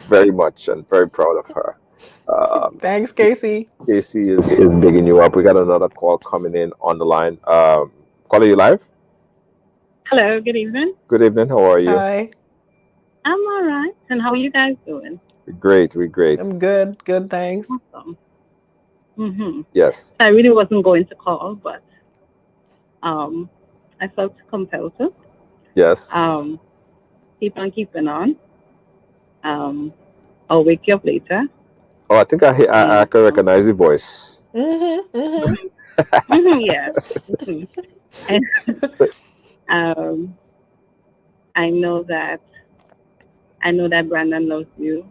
very much and very proud of her." Thanks, Casey. Casey is bigging you up. We got another call coming in on the line. Caller, you live? Hello, good evening. Good evening. How are you? Hi. I'm all right. And how are you guys doing? We're great. I'm good. Good, thanks. Awesome. Mm-hmm. Yes. I really wasn't going to call, but I felt compelled to. Yes. Keep on keeping on. I'll wake you up later. Oh, I think I can recognize the voice. Yeah. And, I know that Brandon loves you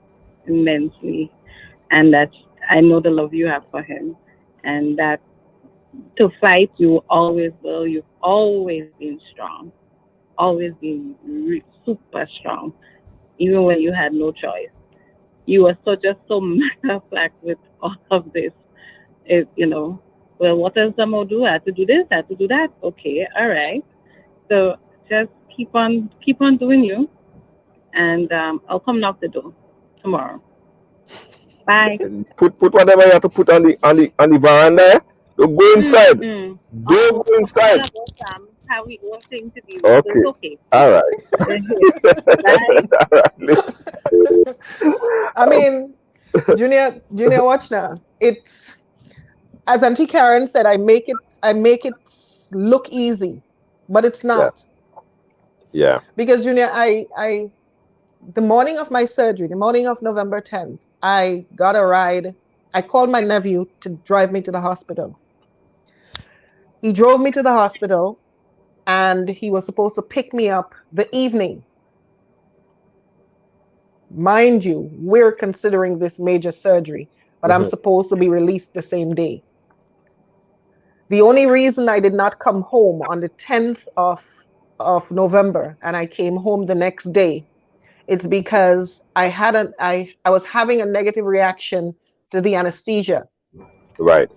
immensely, and that I know the love you have for him, and that to fight. You always will. You've always been strong. Always been super strong, even when you had no choice. You were just so matter of fact with all of this. Well, what else am I gonna do? I have to do this. I have to do that. Okay, all right. So just keep on doing you, and I'll come knock the door tomorrow. Bye. And put whatever you have to put on the veranda. Don't go inside. Mm-mm. Don't Oh, go I'm talking inside. about how we one thing to deal with. So Okay. it's okay. All right. Bye. All right. I mean, Junior, watch now. It's as Auntie Karen said, I make it look easy, but it's Yeah. not. Yeah. Because Junior, the morning of my surgery, the morning of November 10th, I got a ride. I called my nephew to drive me to the hospital. He drove me to the hospital and he was supposed to pick me up the evening. Mind you, we're considering this major surgery, but I'm Mhm. supposed to be released the same day. The only reason I did not come home on the 10th of November and I came home the next day, it's because I was having a negative reaction to the anesthesia. Right.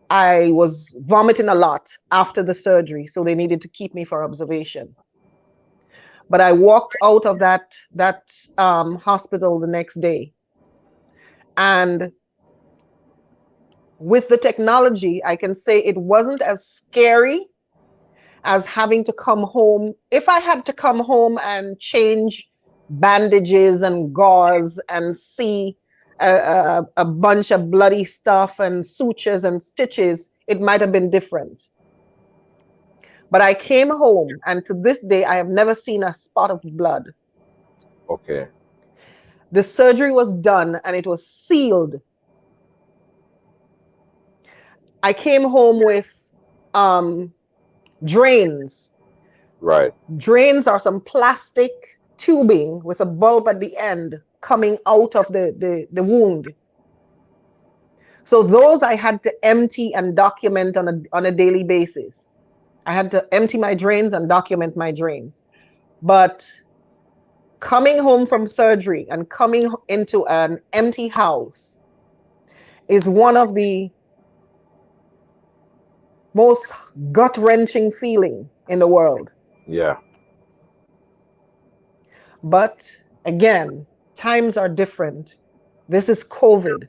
I was vomiting a lot after the surgery, so they needed to keep me for observation. But I walked out of that hospital the next day, and with the technology, I can say it wasn't as scary as having to come home. If I had to come home and change bandages and gauze and see a bunch of bloody stuff and sutures and stitches, it might have been different. But I came home, and to this day, I have never seen a spot of blood. Okay. The surgery was done and it was sealed. I came home with drains. Right. Drains are some plastic tubing with a bulb at the end coming out of the wound. So those I had to empty and document on a daily basis. I had to empty my drains and document my drains. But coming home from surgery and coming into an empty house is one of the most gut-wrenching feeling in the world. Yeah. But again, times are different. This is COVID,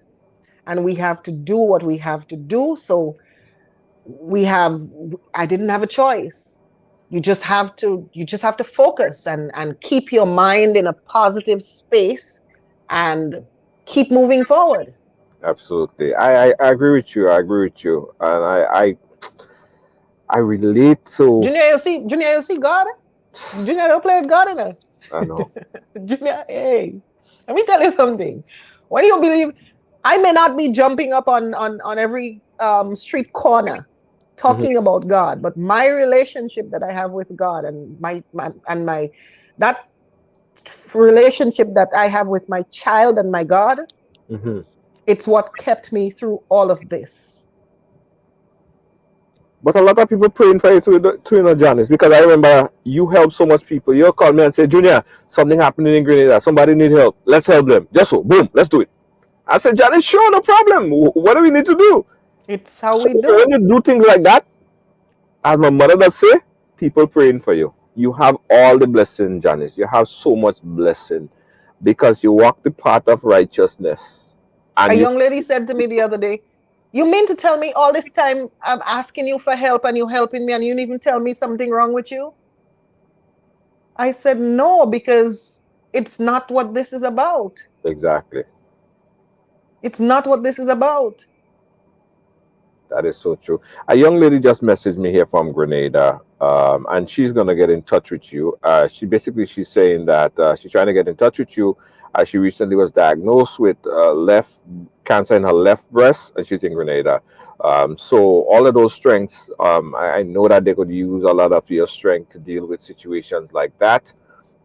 and we have to do what we have to do. So I didn't have a choice. You just have to focus and keep your mind in a positive space and keep moving forward. Absolutely. I agree with you. I agree with you. And I relate to. Junior, you see God? Junior, don't play with God in us. I know. Junior, hey, let me tell you something. When you believe, I may not be jumping up on every street corner Mhm. talking about God, but my relationship that I have with God and my that relationship that I have with my child and my God, Mhm. it's what kept me through all of this. But a lot of people praying for you to Janice, because I remember you helped so much people. You called me and said, Junior, something happening in Grenada. Somebody need help. Let's help them. Just so, boom, let's do it. I said, Janice, sure, no problem. What do we need to do? It's how So we when do. you do things like that, as my mother does say, people praying for you. You have all the blessing, Janice. You have so much blessing because you walk the path of righteousness. A And you, young lady said to me the other day, you mean to tell me all this time I'm asking you for help and you helping me and you didn't even tell me something wrong with you? I said, no, because it's not what this is about. exactly. It's not what this is about. That is so true. A young lady just messaged me here from Grenada, and she's gonna get in touch with you. She's saying that she's trying to get in touch with you. She recently was diagnosed with left cancer in her left breast, and she's in Grenada. So all of those strengths, I know that they could use a lot of your strength to deal with situations like that.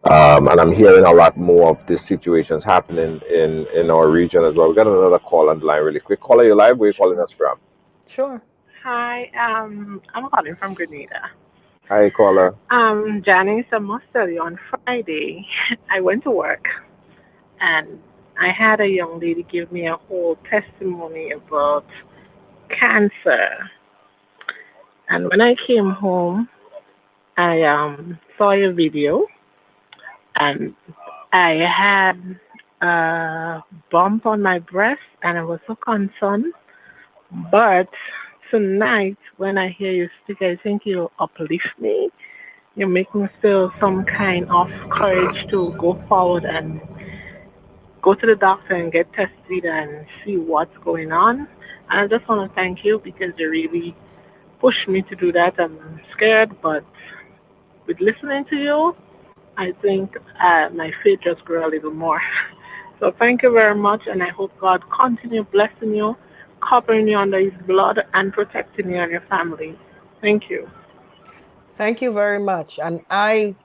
And I'm hearing a lot more of these situations happening in our region as well. We got another call on the line really quick. Caller, you live? Where are you calling us from? Sure. Hi, I'm calling from Grenada. Hi, caller. Janice, I must tell you, on Friday, I went to work and I had a young lady give me a whole testimony about cancer. And when I came home, I saw a video and I had a bump on my breast and I was so concerned. But tonight, when I hear you speak, I think you uplift me. You make me feel some kind of courage to go forward and go to the doctor and get tested and see what's going on. And I just want to thank you because you really pushed me to do that. I'm scared, but with listening to you, I think my faith just grew a little more. So thank you very much, and I hope God continue blessing you, covering you under His blood, and protecting you and your family. Thank you. Thank you very much. And I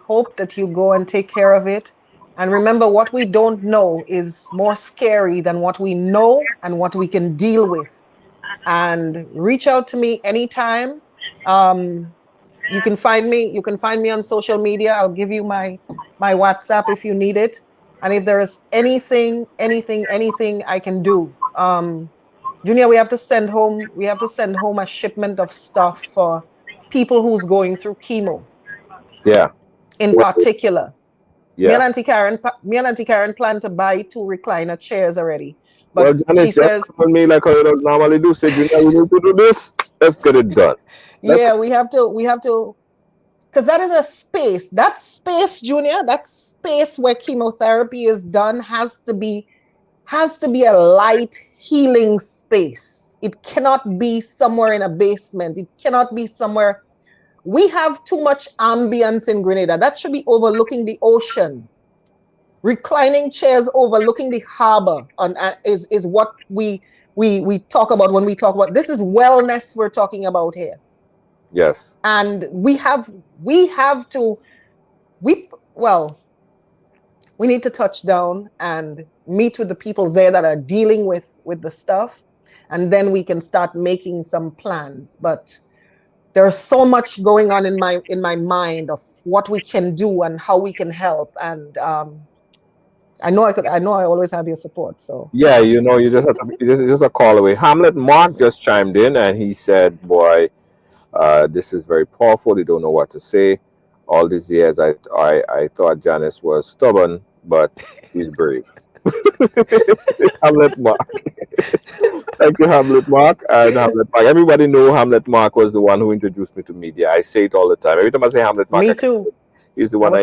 hope that you go and take care of it. And remember, what we don't know is more scary than what we know and what we can deal with. And reach out to me anytime. Um, you can find me on social media. I'll give you my WhatsApp if you need it. And if there is anything I can do. Junior, we have to send home a shipment of stuff for people who's going through chemo Yeah. in Well, particular. yeah. Me and Auntie Karen plan to buy 2 recliner chairs already. Well, But she Janice, just says, call me like how you don't normally do. Say, Junior, we need to do this. Let's get it done. Let's. yeah, we have to, because that is a space. That space, Junior, that space where chemotherapy is done has to be a light healing space. It cannot be somewhere in a basement. It cannot be somewhere. We have too much ambience in Grenada. That should be overlooking the ocean. Reclining chairs overlooking the harbor is what we talk about when we talk about this is wellness we're talking about here. Yes. And we have to we well we need to touch down and meet with the people there that are dealing with the stuff, and then we can start making some plans. But there's so much going on in my mind of what we can do and how we can help. And I know I always have your support. So Yeah, you know, you just have to, just a call away. Hamlet Mark just chimed in and he said, "Boy, this is very powerful. You don't know what to say. All these years, I thought Janice was stubborn, but she's brave." Hamlet Mark. Thank you, Hamlet Mark. And Hamlet Mark. Everybody know Hamlet Mark was the one who introduced me to media. I say it all the time. Every time I say Hamlet Mark, me too. he's the one I.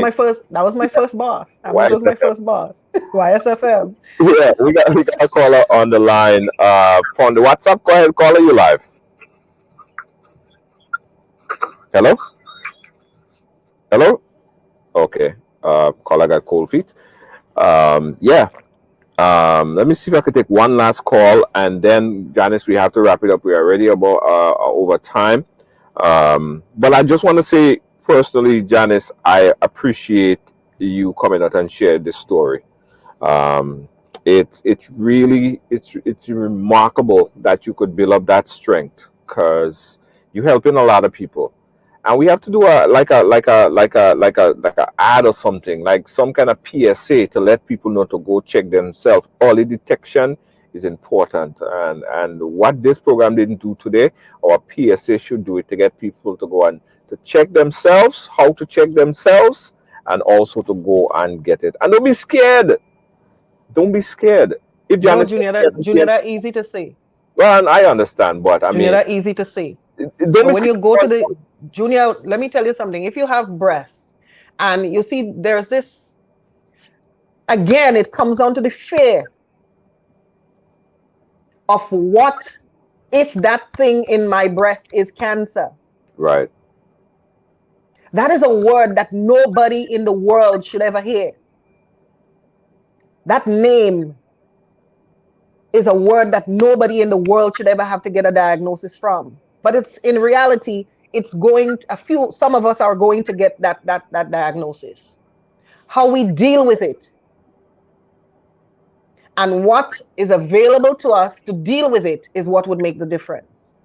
That was my first boss. Hamlet was my YSFM. first boss. YSFM. Yeah, we got a caller on the line from the WhatsApp. Go ahead, caller, you live. Hello? Hello? Okay. Caller got cold feet. Yeah. Let me see if I could take one last call, and then Janice, we have to wrap it up. We are already about over time. But I just want to say personally, Janice, I appreciate you coming out and share this story. Um, it's really it's remarkable that you could build up that strength because you're helping a lot of people, and we have to do a ad or something, like some kind of PSA to let people know to go check themselves. Early detection is important, and what this program didn't do today, our PSA should do it to get people to go and to check themselves, how to check themselves, and also to go and get it. And don't be scared. Don't be scared. If No, Janice, Junior, that easy to say. well, and I understand, but I Junior, mean, that easy to say. don't But be when you scared. go to the Junior, let me tell you something. If you have breast and you see there's this, again, it comes down to the fear of what if that thing in my breast is cancer. Right. That is a word that nobody in the world should ever hear. That name is a word that nobody in the world should ever have to get a diagnosis from. But it's in reality, it's going some of us are going to get that diagnosis. How we deal with it and what is available to us to deal with it is what would make the difference.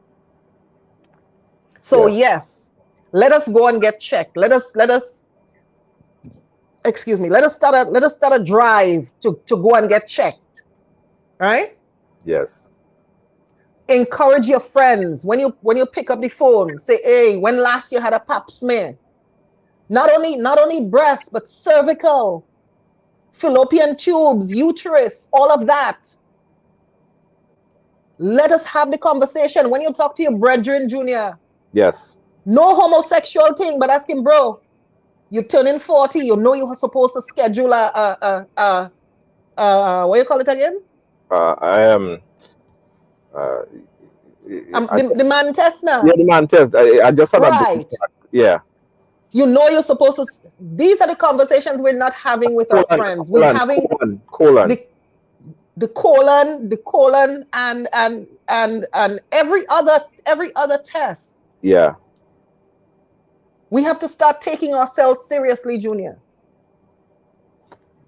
So yes, let us go and get checked. Let us excuse me, let us start a drive to go and get checked. Right? Yes. Encourage your friends when you pick up the phone, say, hey, when last you had a pap smear? Not only breast, but cervical, fallopian tubes, uterus, all of that. Let us have the conversation. When you talk to your brethren, Junior, Yes. no homosexual thing, but ask him, bro, you're turning 40, you know you're supposed to schedule what you call it again? I am. The man test now. Yeah, the man test. I just had right. Yeah. You know you're supposed to. These are the conversations we're not having with our friends. We're having colon. The colon, and every other test. Yeah. We have to start taking ourselves seriously, Junior.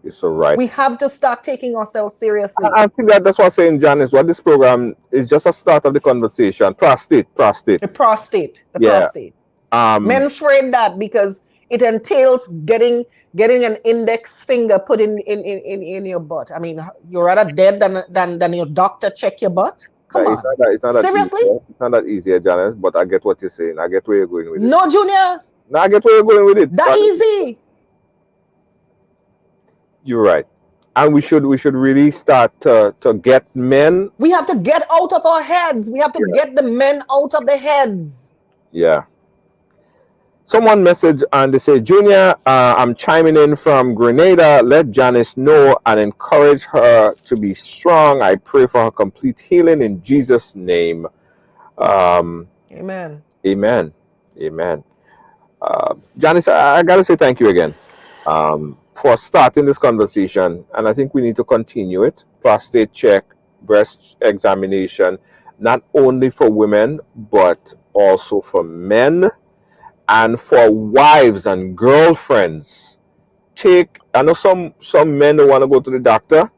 You're so right. We have to start taking ourselves seriously. I think that's what I'm saying, Janice. What this program is just a start of the conversation. Prostate. The prostate. Men afraid that because it entails getting an index finger put in your butt. I mean, you're rather dead than your doctor check your butt. Come on. It's not Seriously? It's not that easy, Janice, but I get what you're saying. I get where you're going with it. No, Junior. No, I get where you're going with it. That easy. You're right. And we should really start to get men. We have to get out of our heads. We have to get the men out of their heads. Yeah. Someone messaged and they say, Junior, I'm chiming in from Grenada. Let Janice know and encourage her to be strong. I pray for her complete healing in Jesus' name. Amen. Amen. Amen. Janice, I got to say thank you again for starting this conversation. And I think we need to continue it. Prostate check, breast examination, not only for women, but also for men. And for wives and girlfriends, I know some men don't want to go to the doctor,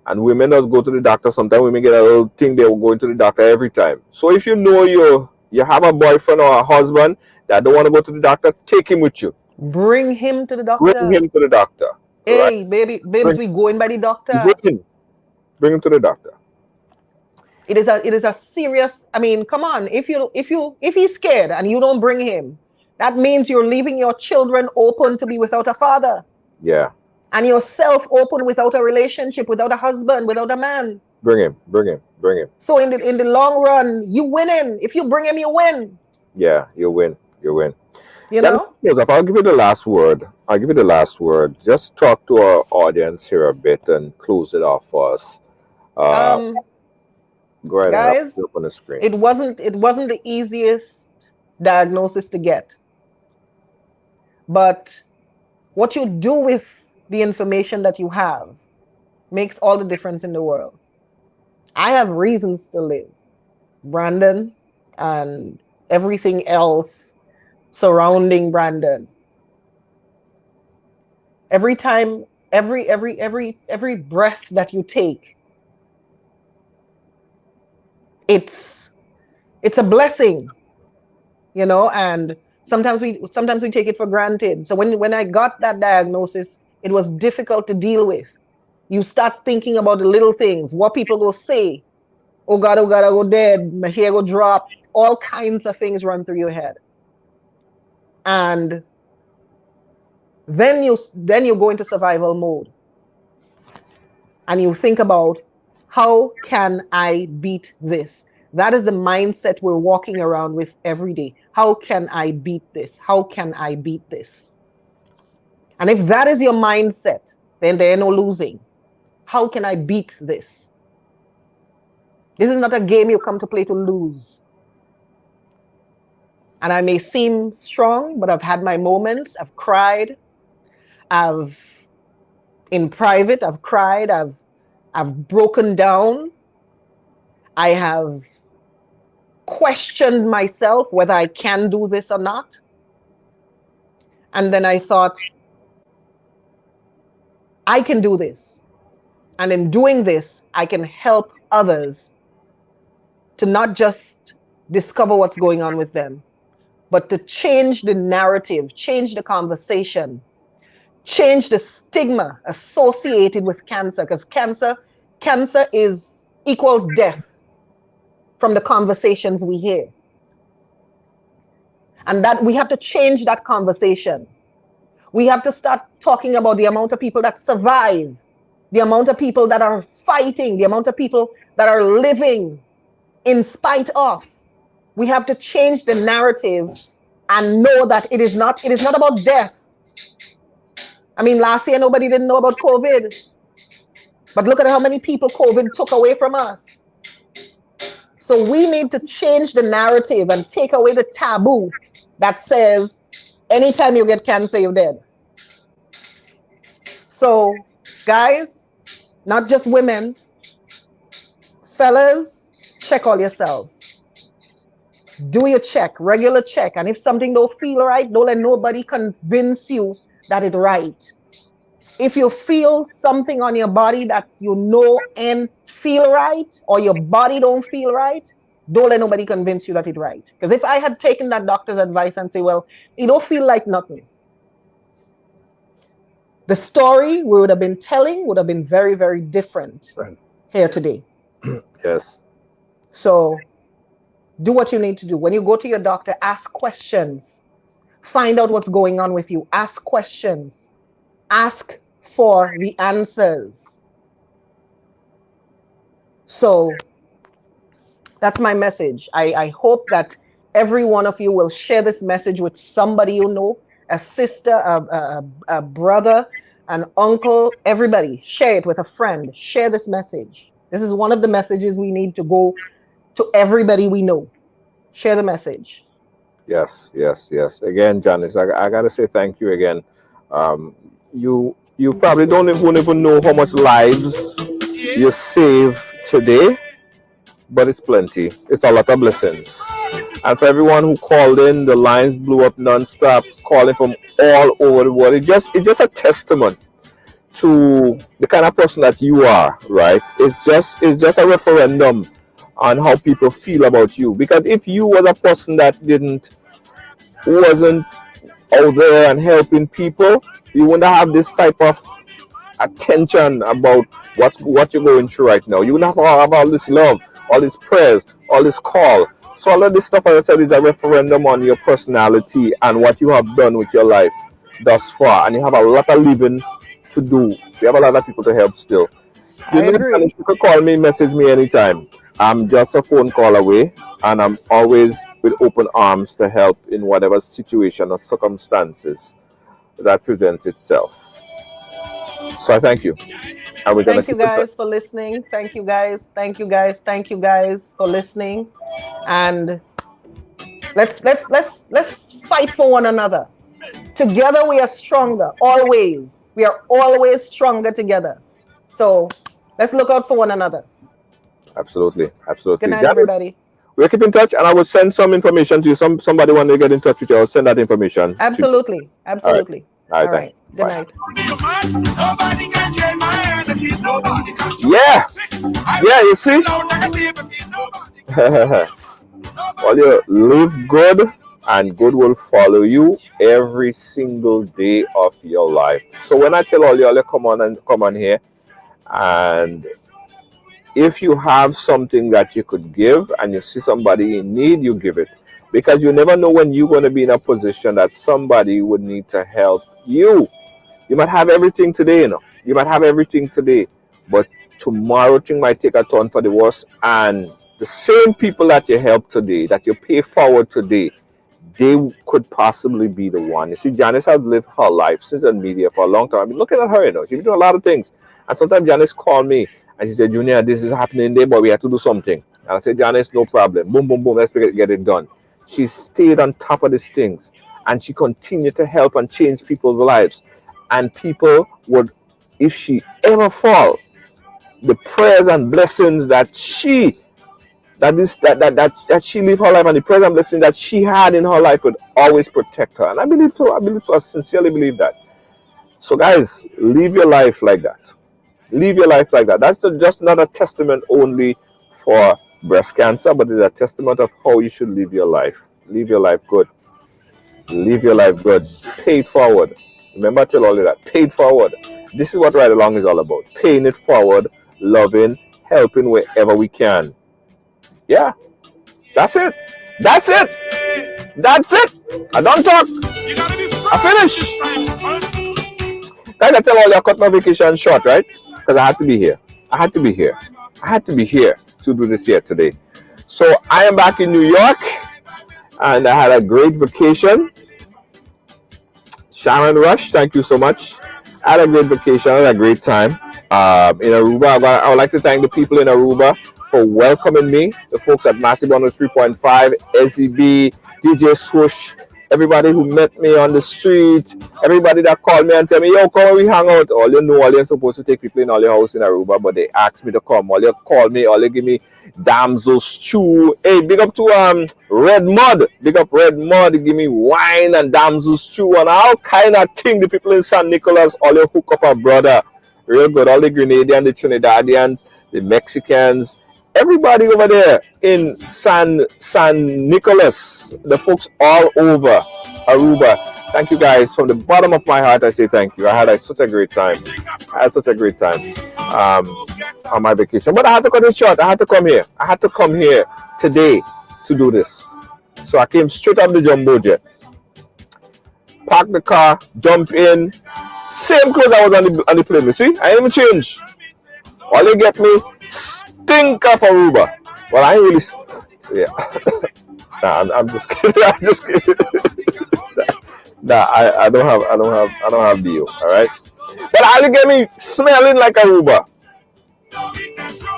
and women just go to the doctor. Sometimes women get a little thing they will go into the doctor every time. So if you know you have a boyfriend or a husband that don't want to go to the doctor, take him with you. Bring him to the doctor. Bring him to the doctor. Hey, babes, we going by the doctor. Bring him to the doctor. It is a serious. I mean, come on. If he's scared and you don't bring him, that means you're leaving your children open to be without a father. Yeah. And yourself open without a relationship, without a husband, without a man. Bring him. So in the long run, you winning. If you bring him, you win. Yeah, you win. You know? I'll give you the last word. Just talk to our audience here a bit and close it off for us. Go ahead, guys. Up on the screen. It wasn't the easiest diagnosis to get. But what you do with the information that you have makes all the difference in the world. I have reasons to live. Brandon and everything else surrounding Brandon. Every time, every breath that you take, it's a blessing, and sometimes we take it for granted. So when I got that diagnosis, it was difficult to deal with. You start thinking about the little things, what people will say. Oh God, I go dead, my hair go drop. All kinds of things run through your head. And then you go into survival mode. And you think about, how can I beat this? That is the mindset we're walking around with every day. How can I beat this? How can I beat this? And if that is your mindset, then there ain't no losing. How can I beat this? This is not a game you come to play to lose. And I may seem strong, but I've had my moments. I've cried. In private, I've cried. I've broken down. I have questioned myself whether I can do this or not. And then I thought, I can do this. And in doing this, I can help others to not just discover what's going on with them, but to change the narrative, change the conversation, change the stigma associated with cancer, because cancer is equals death from the conversations we hear. And that we have to change that conversation. We have to start talking about the amount of people that survive, the amount of people that are fighting, the amount of people that are living in spite of. We have to change the narrative and know that it is not about death. I mean, last year nobody didn't know about COVID. But look at how many people COVID took away from us. So we need to change the narrative and take away the taboo that says anytime you get cancer, you're dead. So, guys, not just women, fellas, check all yourselves. Do your check, regular check. And if something don't feel right, don't let nobody convince you that it's right. If you feel something on your body that you know and feel right, or your body don't feel right, don't let nobody convince you that it's right. Because if I had taken that doctor's advice and say, well, it don't feel like nothing, the story we would have been telling would have been very, very different here today. Yes. So do what you need to do. When you go to your doctor, ask questions. Find out what's going on with you. Ask questions. Ask for the answers. So that's my message. I hope that every one of you will share this message with somebody you know, a sister, a brother, an uncle, everybody. Share it with a friend. Share this message. This is one of the messages we need to go to everybody we know. Share the message. Yes. Again, Janice, I gotta say thank you again. You probably won't even know how much lives you save today, but it's plenty. It's a lot of blessings. And for everyone who called in, the lines blew up non-stop, calling from all over the world. It's just a testament to the kind of person that you are, right? It's just a referendum on how people feel about you. Because if you was a person that wasn't out there and helping people, you wouldn't have this type of attention about what you're going through right now. You wouldn't have all this love, all this prayers, all this call. So all of this stuff, as I said, is a referendum on your personality and what you have done with your life thus far. And you have a lot of living to do. You have a lot of people to help still. I agree. You can call me, message me anytime. I'm just a phone call away, and I'm always with open arms to help in whatever situation or circumstances that presents itself. So I thank you. And we're Thank you guys for listening. Thank you guys for listening. And let's fight for one another. Together we are stronger, always. We are always stronger together. So let's look out for one another. Absolutely. Good night, everybody. We'll keep in touch, and I will send some information to you. Somebody want to get in touch with you, I'll send that information. Absolutely. All right. Good night. Nobody can change my energy. Nobody can change Yeah, you see? Well, you live good, and good will follow you every single day of your life. So when I tell all y'all, come on here, and if you have something that you could give and you see somebody in need, you give it. Because you never know when you're going to be in a position that somebody would need to help you. You might have everything today, You might have everything today, but tomorrow thing might take a turn for the worse. And the same people that you help today, that you pay forward today, they could possibly be the one. You see, Janice has lived her life since in media for a long time. I've been looking at her, She's been doing a lot of things. And sometimes Janice called me and she said, Junior, this is happening there, but we have to do something. And I said, Janice, no problem. Boom, boom, boom. Let's get it done. She stayed on top of these things, and she continued to help and change people's lives. And people would, if she ever fall, the prayers and blessings that she lived her life, and the prayers and blessings that she had in her life would always protect her. And I believe so. I sincerely believe that. So guys, live your life like that. Live your life like that. That's just not a testament only for breast cancer, but it's a testament of how you should live your life. Live your life good. Live your life good. Pay it forward. Remember, I tell all of that. Pay it forward. This is what Ride Along is all about. Paying it forward, loving, helping wherever we can. Yeah, that's it. That's it. That's it. I don't talk. I finish. Guys, I tell all you I cut my vacation short, right? Because I had to be here. I had to be here. I had to be here to do this here today. So I am back in New York, and I had a great vacation. Sharon Rush, thank you so much. I had a great vacation. I had a great time in Aruba. I would like to thank the people in Aruba for welcoming me. The folks at Massive 103.5, SEB, DJ Swoosh, everybody who met me on the street, everybody that called me and tell me, yo, come we hang out. All you know, all you're supposed to take people in all your house in Aruba, but they asked me to come. All you call me, all you give me damsel stew. Hey, big up to Red Mud. Big up Red Mud. Give me wine and damsel stew and all kind of thing. The people in San Nicolas, all you hook up a brother. Real good. All the Grenadians, the Trinidadians, the Mexicans, everybody over there in San Nicolas, the folks all over Aruba. Thank you guys. From the bottom of my heart, I say thank you. I had such a great time. On my vacation. But I had to cut it short. I had to come here. I had to come here today to do this. So I came straight up the jumbo jet. Park the car, jump in. Same clothes I was on the plane. You see? I didn't even change. All you get me, stink of Aruba. Well, I ain't really. Yeah. Nah, I'm just kidding. I'm just kidding. Nah, I don't have deal. All right. But all you get me smelling like Aruba.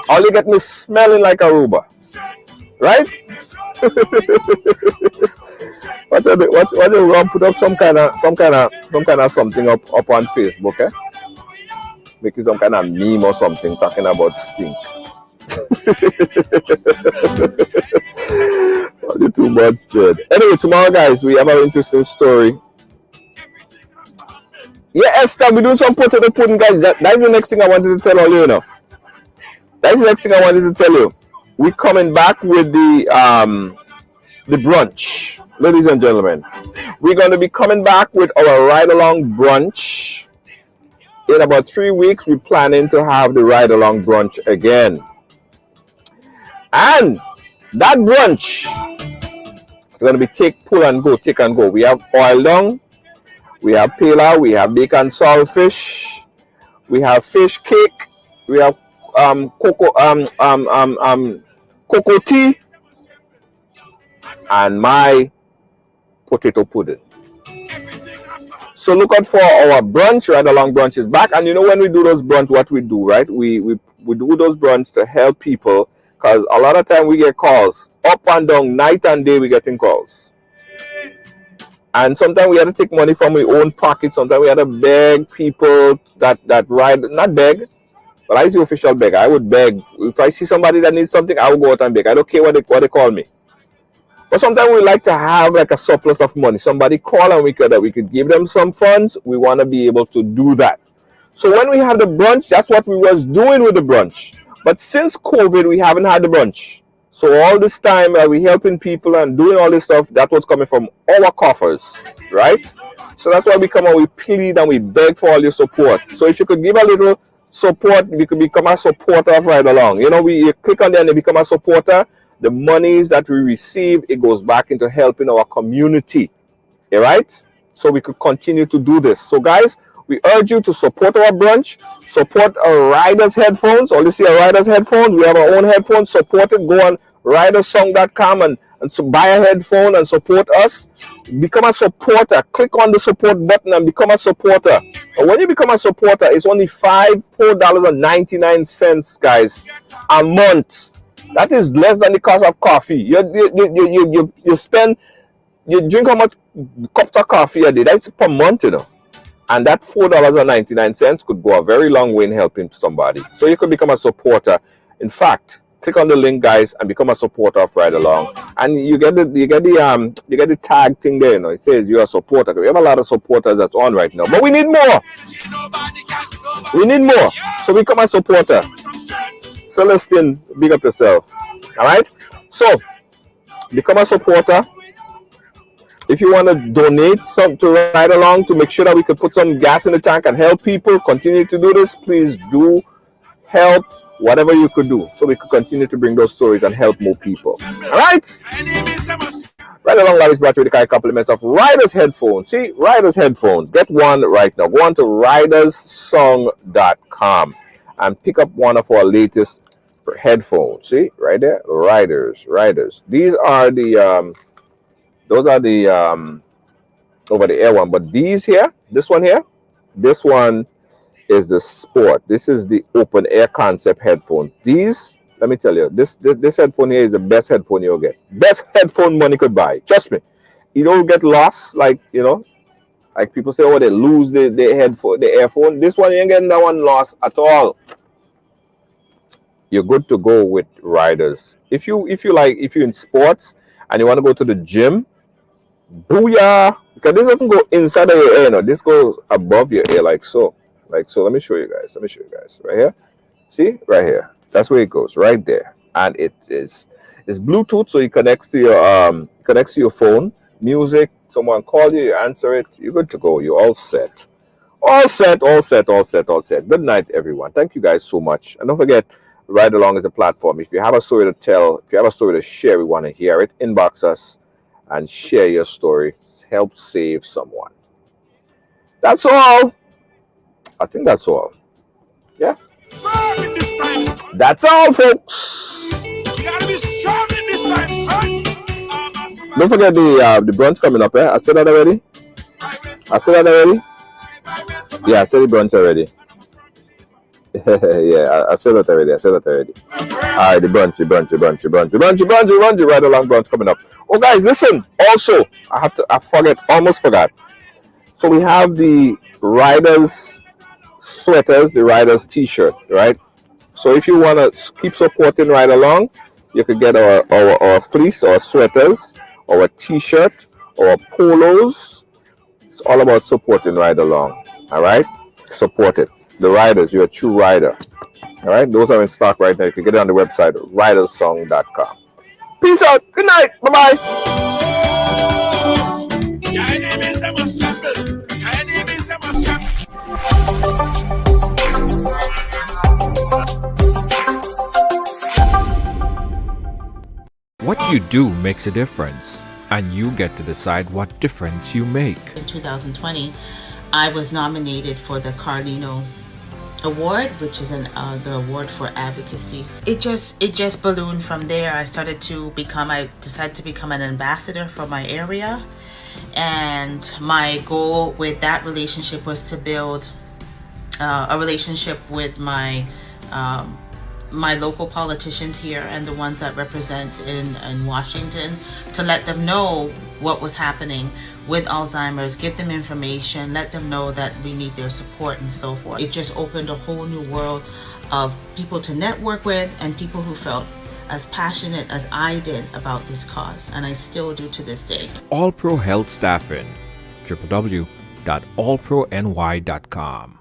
All you get me smelling like Aruba. Right? What do you want put up some kind of something up on Facebook, eh? Make it some kind of meme or something talking about stink. You're too much, Jed. Anyway, tomorrow, guys, we have an interesting story. Yeah, Esther, we do some potato pudding, guys. That's the next thing I wanted to tell all you, That's the next thing I wanted to tell you. We're coming back with the brunch, ladies and gentlemen. We're going to be coming back with our ride-along brunch. In about 3 weeks, we're planning to have the ride-along brunch again. And that brunch is going to be take, pull, and go, take and go. We have oil down, we have pela, we have bacon saltfish, we have fish cake, we have cocoa tea, and my potato pudding. So look out for our brunch. Ride Along brunch is back. And you know when we do those brunch, what we do, right? We do those brunch to help people, because a lot of time we get calls up and down, night and day. We getting calls, and sometimes we have to take money from our own pocket. Sometimes we have to beg people that ride, not beg, but I the official beg. I would beg. If I see somebody that needs something, I will go out and beg. I don't care what they call me. But sometimes we like to have like a surplus of money. Somebody call and we could give them some funds. We want to be able to do that. So when we have the brunch, that's what we was doing with the brunch. But since COVID, we haven't had the brunch. So all this time we helping people and doing all this stuff, that was coming from our coffers, right? So that's why we come and we plead and we beg for all your support. So if you could give a little support, you could become a supporter of Ride Along. You know, you click on there and you become a supporter. The monies that we receive, it goes back into helping our community. All right? So we could continue to do this. So guys, we urge you to support our brunch, support our Riders headphones. All you see are Riders headphones. We have our own headphones. Support it. Go on ridersong.com and so buy a headphone and support us. Become a supporter. Click on the support button and become a supporter. And when you become a supporter, it's only $4.99, guys, a month. That is less than the cost of coffee. You drink how much cups of coffee a day? That's per month, And that $4.99 could go a very long way in helping somebody. So you could become a supporter. In fact, click on the link, guys, and become a supporter of Ride Along. And you get the tag thing there. It says you're a supporter. We have a lot of supporters that's on right now, but we need more. We need more. So become a supporter. Celestine, big up yourself. All right. So become a supporter. If you want to donate some to Ride Along to make sure that we could put some gas in the tank and help people continue to do this, please do help whatever you could do so we could continue to bring those stories and help more people. All right? Ride Along Live is brought to you with the kind of compliments of Riders Headphones. See, Riders Headphones. Get one right now. Go on to riderssong.com and pick up one of our latest headphones. See, right there? Riders. These are the those are the over the air one, but these here, this one is the Sport. This is the open air concept headphone. These, let me tell you, this headphone here is the best headphone you'll get. Best headphone money could buy. Trust me. You don't get lost, like, you know, like people say, oh, they lose the headphone, the earphone. This one, you ain't getting that one lost at all. You're good to go with Riders. If you're in sports and you want to go to the gym, booyah! Because this doesn't go inside of your ear, no. This goes above your ear, like so. Like so. Let me show you guys. Right here. See? Right here. That's where it goes. Right there. And it's Bluetooth, so it connects to your phone. Music. Someone calls you, you answer it. You're good to go. You're all set. All set. Good night, everyone. Thank you guys so much. And don't forget, Ride Along is a platform. If you have a story to tell, if you have a story to share, we want to hear it. Inbox us and share your story. Help save someone. That's all. I think that's all. Yeah. That's all, folks. You gotta be strong in this time, son. Don't forget the brunch coming up. I said that already. Yeah, I said the brunch already. Yeah, I said that already. All right, the brunch. Ride Along brunch coming up. Oh, guys, listen. Also, I almost forgot. So we have the Riders sweaters, the Riders t-shirt, right? So if you want to keep supporting Ride Along, you could get our fleece, our sweaters, our t-shirt, our polos. It's all about supporting Ride Along. All right? Support it. The Riders, you're a true rider. All right? Those are in stock right now. You can get it on the website, ridersong.com. Peace out. Good night. Bye-bye. What you do makes a difference, and you get to decide what difference you make. In 2020, I was nominated for the Carlino Award, which is the award for advocacy. It just ballooned from there. I decided to become an ambassador for my area, and my goal with that relationship was to build a relationship with my local politicians here and the ones that represent in Washington, to let them know what was happening with Alzheimer's, give them information, let them know that we need their support and so forth. It just opened a whole new world of people to network with and people who felt as passionate as I did about this cause, and I still do to this day. All Pro Health Staffing, www.allprony.com.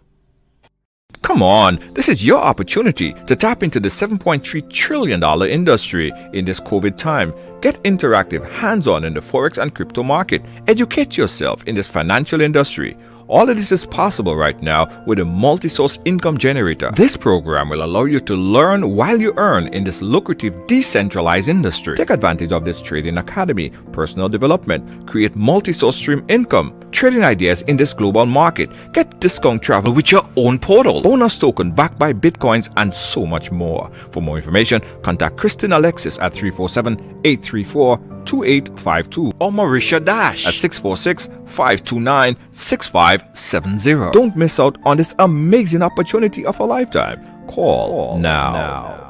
Come on, this is your opportunity to tap into the $7.3 trillion industry in this COVID time. Get interactive, hands-on in the Forex and crypto market. Educate yourself in this financial industry. All of this is possible right now with a multi-source income generator. This program will allow you to learn while you earn in this lucrative decentralized industry. Take advantage of this trading academy, personal development, create multi-source stream income, trading ideas in this global market, get discount travel with your own portal, bonus token backed by bitcoins, and so much more. For more information, contact Kristen Alexis at 347-834-2852 or Marisha Dash at 646-529-6570. Don't miss out on this amazing opportunity of a lifetime. Call now.